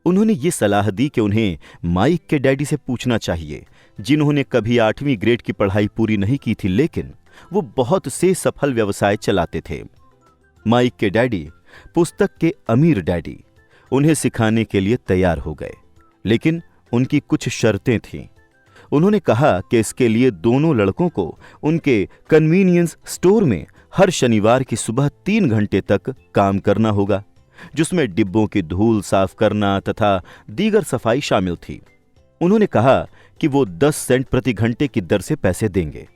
उन्होंने ये सलाह दी कि उन्हें माइक के डैडी से पूछना चाहिए, जिन्होंने कभी 8वीं ग्रेड की पढ़ाई पूरी नहीं की थी, लेकिन वो बहुत से सफल व्यवसाय चलाते थे। माइक के डैडी, पुस्तक के अमीर डैडी, उन्हें सिखाने के लिए तैयार हो गए, लेकिन उनकी कुछ शर्तें थीं। उन्होंने कहा कि इसके लिए दोनों लड़कों को उनके कन्वीनियंस स्टोर में हर शनिवार की सुबह 3 घंटे तक काम करना होगा। जिसमें डिब्बों की धूल साफ करना तथा दीगर सफाई शामिल थी। उन्होंने कहा कि वो 10 सेंट प्रति घंटे की दर से पैसे देंगे।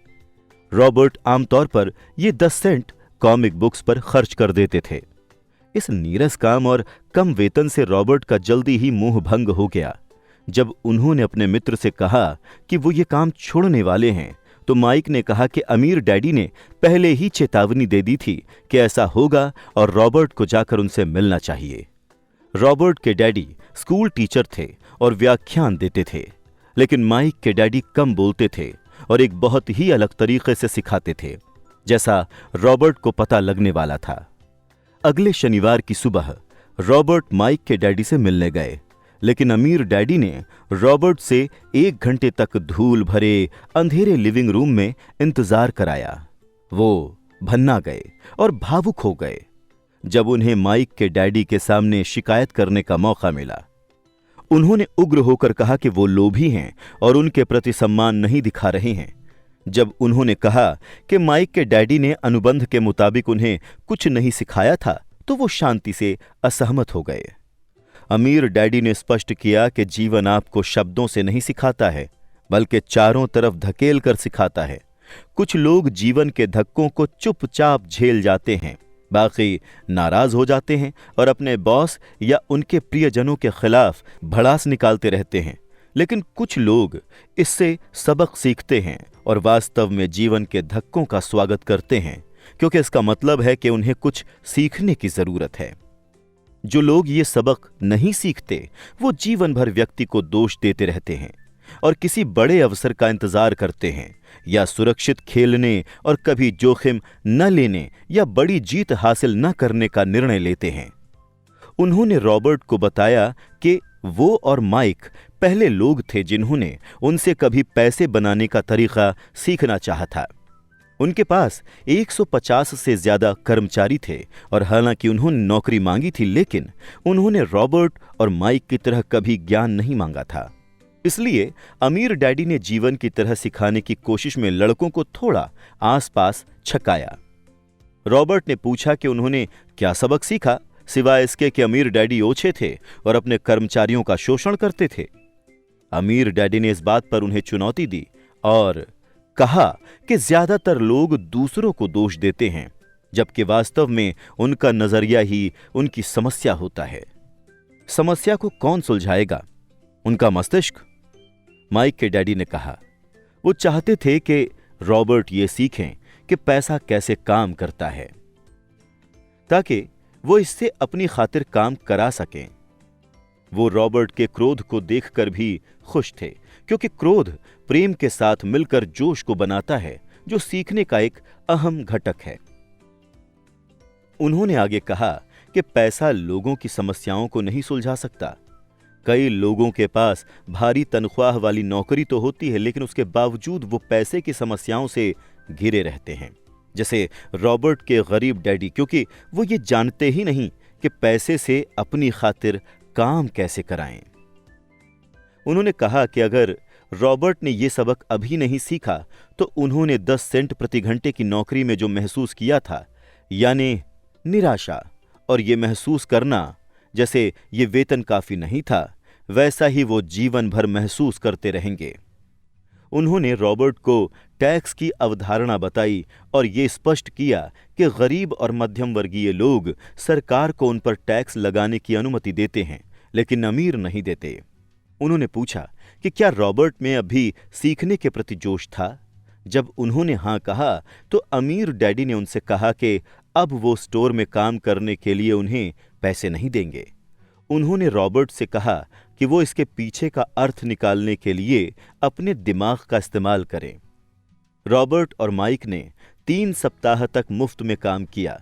रॉबर्ट आमतौर पर ये 10 सेंट कॉमिक बुक्स पर खर्च कर देते थे। इस नीरस काम और कम वेतन से रॉबर्ट का जल्दी ही मोह भंग हो गया। जब उन्होंने अपने मित्र से कहा कि वो ये काम छोड़ने वाले हैं, तो माइक ने कहा कि अमीर डैडी ने पहले ही चेतावनी दे दी थी कि ऐसा होगा और रॉबर्ट को जाकर उनसे मिलना चाहिए। रॉबर्ट के डैडी स्कूल टीचर थे और व्याख्यान देते थे, लेकिन माइक के डैडी कम बोलते थे और एक बहुत ही अलग तरीके से सिखाते थे, जैसा रॉबर्ट को पता लगने वाला था। अगले शनिवार की सुबह रॉबर्ट माइक के डैडी से मिलने गए, लेकिन अमीर डैडी ने रॉबर्ट से 1 घंटे तक धूल भरे अंधेरे लिविंग रूम में इंतजार कराया। वो भन्ना गए और भावुक हो गए जब उन्हें माइक के डैडी के सामने शिकायत करने का मौका मिला। उन्होंने उग्र होकर कहा कि वो लोभी हैं और उनके प्रति सम्मान नहीं दिखा रहे हैं। जब उन्होंने कहा कि माइक के डैडी ने अनुबंध के मुताबिक उन्हें कुछ नहीं सिखाया था, तो वो शांति से असहमत हो गए। अमीर डैडी ने स्पष्ट किया कि जीवन आपको शब्दों से नहीं सिखाता है, बल्कि चारों तरफ धकेल कर सिखाता है। कुछ लोग जीवन के धक्कों को चुपचाप झेल जाते हैं, बाकी नाराज हो जाते हैं और अपने बॉस या उनके प्रियजनों के खिलाफ भड़ास निकालते रहते हैं। लेकिन कुछ लोग इससे सबक सीखते हैं और वास्तव में जीवन के धक्कों का स्वागत करते हैं, क्योंकि इसका मतलब है कि उन्हें कुछ सीखने की जरूरत है। जो लोग ये सबक नहीं सीखते, वो जीवन भर व्यक्ति को दोष देते रहते हैं और किसी बड़े अवसर का इंतजार करते हैं या सुरक्षित खेलने और कभी जोखिम न लेने या बड़ी जीत हासिल न करने का निर्णय लेते हैं। उन्होंने रॉबर्ट को बताया कि वो और माइक पहले लोग थे जिन्होंने उनसे कभी पैसे बनाने का तरीका सीखना चाहा था। उनके पास 150 से ज्यादा कर्मचारी थे और हालांकि उन्होंने नौकरी मांगी थी, लेकिन उन्होंने रॉबर्ट और माइक की तरह कभी ज्ञान नहीं मांगा था। इसलिए अमीर डैडी ने जीवन की तरह सिखाने की कोशिश में लड़कों को थोड़ा आसपास छकाया। रॉबर्ट ने पूछा कि उन्होंने क्या सबक सीखा, सिवाय इसके कि अमीर डैडी ओछे थे और अपने कर्मचारियों का शोषण करते थे। अमीर डैडी ने इस बात पर उन्हें चुनौती दी और कहा कि ज्यादातर लोग दूसरों को दोष देते हैं, जबकि वास्तव में उनका नजरिया ही उनकी समस्या होता है। समस्या को कौन सुलझाएगा? उनका मस्तिष्क। माइक के डैडी ने कहा। वो चाहते थे कि रॉबर्ट ये सीखें कि पैसा कैसे काम करता है, ताकि वो इससे अपनी खातिर काम करा सकें। वो रॉबर्ट के क्रोध को देखकर भी खुश थे, क्योंकि क्रोध प्रेम के साथ मिलकर जोश को बनाता है, जो सीखने का एक अहम घटक है। उन्होंने आगे कहा कि पैसा लोगों की समस्याओं को नहीं सुलझा सकता। कई लोगों के पास भारी तनख्वाह वाली नौकरी तो होती है, लेकिन उसके बावजूद वो पैसे की समस्याओं से घिरे रहते हैं, जैसे रॉबर्ट के गरीब डैडी, क्योंकि वो ये जानते ही नहीं कि पैसे से अपनी खातिर काम कैसे कराएं। उन्होंने कहा कि अगर रॉबर्ट ने यह सबक अभी नहीं सीखा, तो उन्होंने 10 सेंट प्रति घंटे की नौकरी में जो महसूस किया था, यानी निराशा और ये महसूस करना जैसे ये वेतन काफी नहीं था, वैसा ही वो जीवन भर महसूस करते रहेंगे। उन्होंने रॉबर्ट को टैक्स की अवधारणा बताई और ये स्पष्ट किया कि गरीब और मध्यम वर्गीय लोग सरकार को उन पर टैक्स लगाने की अनुमति देते हैं, लेकिन अमीर नहीं देते। उन्होंने पूछा कि क्या रॉबर्ट में अभी सीखने के प्रति जोश था। जब उन्होंने हाँ कहा, तो अमीर डैडी ने उनसे कहा कि अब वो स्टोर में काम करने के लिए उन्हें पैसे नहीं देंगे। उन्होंने रॉबर्ट से कहा कि वो इसके पीछे का अर्थ निकालने के लिए अपने दिमाग का इस्तेमाल करें। रॉबर्ट और माइक ने 3 सप्ताह तक मुफ्त में काम किया।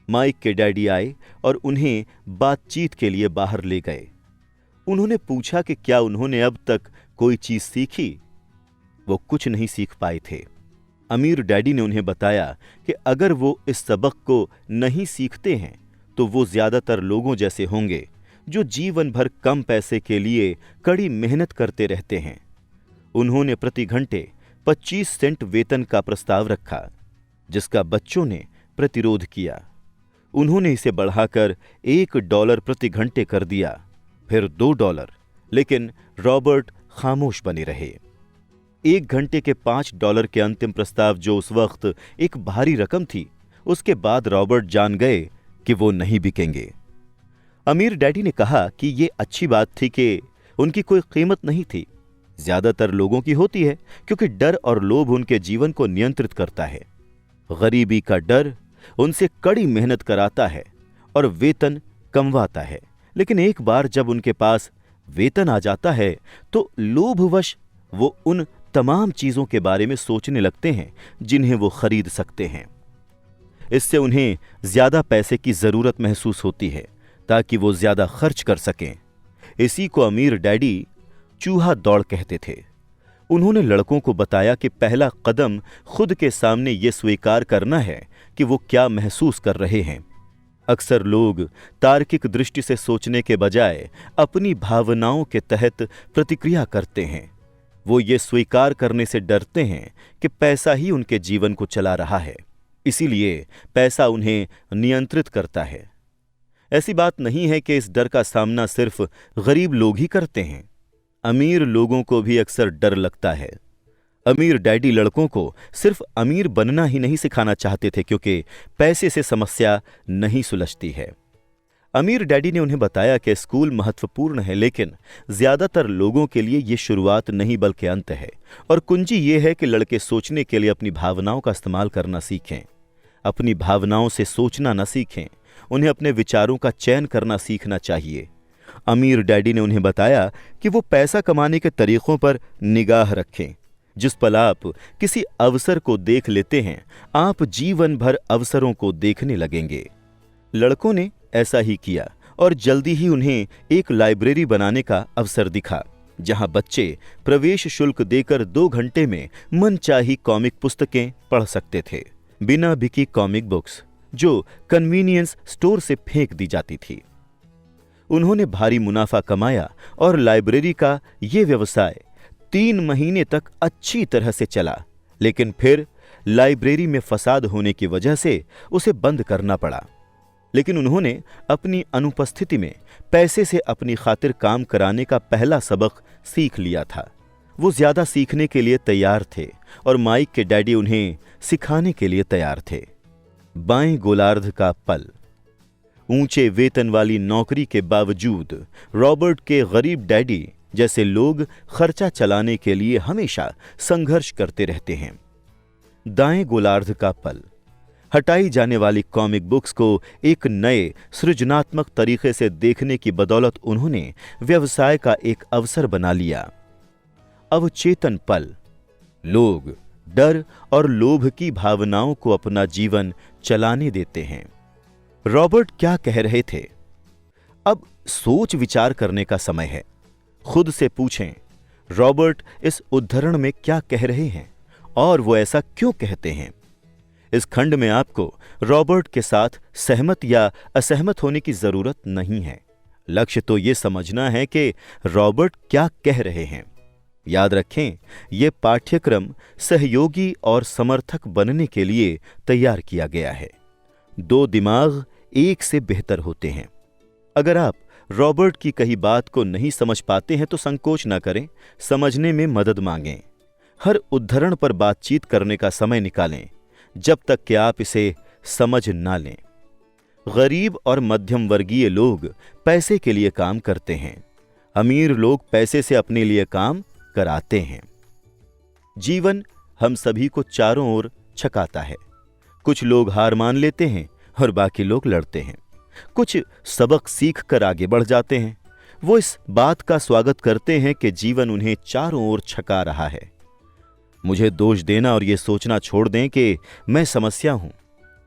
माइक के डैडी आए और उन्हें बातचीत के लिए बाहर ले गए। उन्होंने पूछा कि क्या उन्होंने अब तक कोई चीज सीखी। वो कुछ नहीं सीख पाए थे। अमीर डैडी ने उन्हें बताया कि अगर वो इस सबक को नहीं सीखते हैं, तो वो ज्यादातर लोगों जैसे होंगे जो जीवन भर कम पैसे के लिए कड़ी मेहनत करते रहते हैं। उन्होंने प्रति घंटे 25 सेंट वेतन का प्रस्ताव रखा, जिसका बच्चों ने प्रतिरोध किया। उन्होंने इसे बढ़ाकर $1 प्रति घंटे कर दिया, फिर $2, लेकिन रॉबर्ट खामोश बने रहे। 1 घंटे के $5 के अंतिम प्रस्ताव, जो उस वक्त एक भारी रकम थी, उसके बाद रॉबर्ट जान गए कि वो नहीं बिकेंगे। अमीर डैडी ने कहा कि ये अच्छी बात थी कि उनकी कोई कीमत नहीं थी। ज्यादातर लोगों की होती है, क्योंकि डर और लोभ उनके जीवन को नियंत्रित करता है। गरीबी का डर उनसे कड़ी मेहनत कराता है और वेतन कमवाता है, लेकिन एक बार जब उनके पास वेतन आ जाता है तो लोभवश वो उन तमाम चीजों के बारे में सोचने लगते हैं जिन्हें वो खरीद सकते हैं। इससे उन्हें ज्यादा पैसे की जरूरत महसूस होती है ताकि वो ज्यादा खर्च कर सकें। इसी को अमीर डैडी चूहा दौड़ कहते थे। उन्होंने लड़कों को बताया कि पहला कदम खुद के सामने ये स्वीकार करना है कि वो क्या महसूस कर रहे हैं। अक्सर लोग तार्किक दृष्टि से सोचने के बजाय अपनी भावनाओं के तहत प्रतिक्रिया करते हैं। वो ये स्वीकार करने से डरते हैं कि पैसा ही उनके जीवन को चला रहा है, इसीलिए पैसा उन्हें नियंत्रित करता है। ऐसी बात नहीं है कि इस डर का सामना सिर्फ गरीब लोग ही करते हैं। अमीर लोगों को भी अक्सर डर लगता है। अमीर डैडी लड़कों को सिर्फ अमीर बनना ही नहीं सिखाना चाहते थे, क्योंकि पैसे से समस्या नहीं सुलझती है। अमीर डैडी ने उन्हें बताया कि स्कूल महत्वपूर्ण है, लेकिन ज्यादातर लोगों के लिए ये शुरुआत नहीं बल्कि अंत है। और कुंजी ये है कि लड़के सोचने के लिए अपनी भावनाओं का इस्तेमाल करना सीखें। अपनी भावनाओं से सोचना न सीखें, उन्हें अपने विचारों का चयन करना सीखना चाहिए। अमीर डैडी ने उन्हें बताया कि वो पैसा कमाने के तरीकों पर निगाह रखें। जिस पल आप किसी अवसर को देख लेते हैं, आप जीवन भर अवसरों को देखने लगेंगे। लड़कों ने ऐसा ही किया और जल्दी ही उन्हें एक लाइब्रेरी बनाने का अवसर दिखा, जहां बच्चे प्रवेश शुल्क देकर 2 घंटे में मनचाही कॉमिक पुस्तकें पढ़ सकते थे, बिना बिकी कॉमिक बुक्स जो कन्वीनियंस स्टोर से फेंक दी जाती थी। उन्होंने भारी मुनाफा कमाया और लाइब्रेरी का ये व्यवसाय 3 महीने तक अच्छी तरह से चला, लेकिन फिर लाइब्रेरी में फसाद होने की वजह से उसे बंद करना पड़ा। लेकिन उन्होंने अपनी अनुपस्थिति में पैसे से अपनी खातिर काम कराने का पहला सबक सीख लिया था। वो ज्यादा सीखने के लिए तैयार थे और माइक के डैडी उन्हें सिखाने के लिए तैयार थे। बाएं गोलार्ध का पल। ऊंचे वेतन वाली नौकरी के बावजूद रॉबर्ट के गरीब डैडी जैसे लोग खर्चा चलाने के लिए हमेशा संघर्ष करते रहते हैं। दाएं गोलार्ध का पल। हटाई जाने वाली कॉमिक बुक्स को एक नए सृजनात्मक तरीके से देखने की बदौलत उन्होंने व्यवसाय का एक अवसर बना लिया। अवचेतन पल। लोग डर और लोभ की भावनाओं को अपना जीवन चलाने देते हैं। रॉबर्ट क्या कह रहे थे? अब सोच विचार करने का समय है। खुद से पूछें, रॉबर्ट इस उद्धरण में क्या कह रहे हैं और वो ऐसा क्यों कहते हैं? इस खंड में आपको रॉबर्ट के साथ सहमत या असहमत होने की जरूरत नहीं है। लक्ष्य तो ये समझना है कि रॉबर्ट क्या कह रहे हैं। याद रखें, यह पाठ्यक्रम सहयोगी और समर्थक बनने के लिए तैयार किया गया है। 2 दिमाग एक से बेहतर होते हैं। अगर आप रॉबर्ट की कही बात को नहीं समझ पाते हैं तो संकोच न करें, समझने में मदद मांगें। हर उद्धरण पर बातचीत करने का समय निकालें जब तक कि आप इसे समझ ना लें। गरीब और मध्यम वर्गीय लोग पैसे के लिए काम करते हैं, अमीर लोग पैसे से अपने लिए काम कराते हैं। जीवन हम सभी को चारों ओर छकाता है। कुछ लोग हार मान लेते हैं और बाकी लोग लड़ते हैं। कुछ सबक सीख कर आगे बढ़ जाते हैं। वो इस बात का स्वागत करते हैं कि जीवन उन्हें चारों ओर छका रहा है। मुझे दोष देना और ये सोचना छोड़ दें कि मैं समस्या हूं।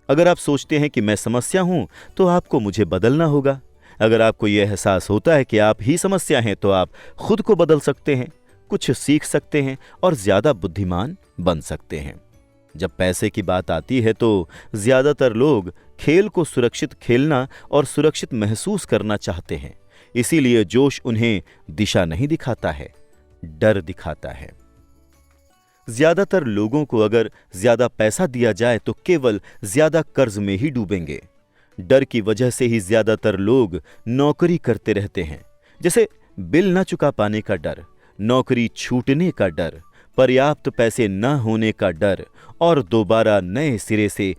अगर आप सोचते हैं कि मैं समस्या हूं तो आपको मुझे बदलना होगा। अगर आपको यह एहसास होता है कि आप ही समस्या हैं तो आप खुद को बदल सकते हैं, कुछ सीख सकते हैं और ज्यादा बुद्धिमान बन सकते हैं। जब पैसे की बात आती है तो ज्यादातर लोग खेल को सुरक्षित खेलना और सुरक्षित महसूस करना चाहते हैं। इसीलिए जोश उन्हें दिशा नहीं दिखाता है, डर दिखाता है। ज्यादातर लोगों को अगर ज्यादा पैसा दिया जाए तो केवल ज्यादा कर्ज में ही डूबेंगे। डर की वजह से ही ज्यादातर लोग नौकरी करते रहते हैं, जैसे बिल न चुका पाने का डर, नौकरी छूटने का डर, पर्याप्त पैसे न होने का डर और दोबारा नए सिरे से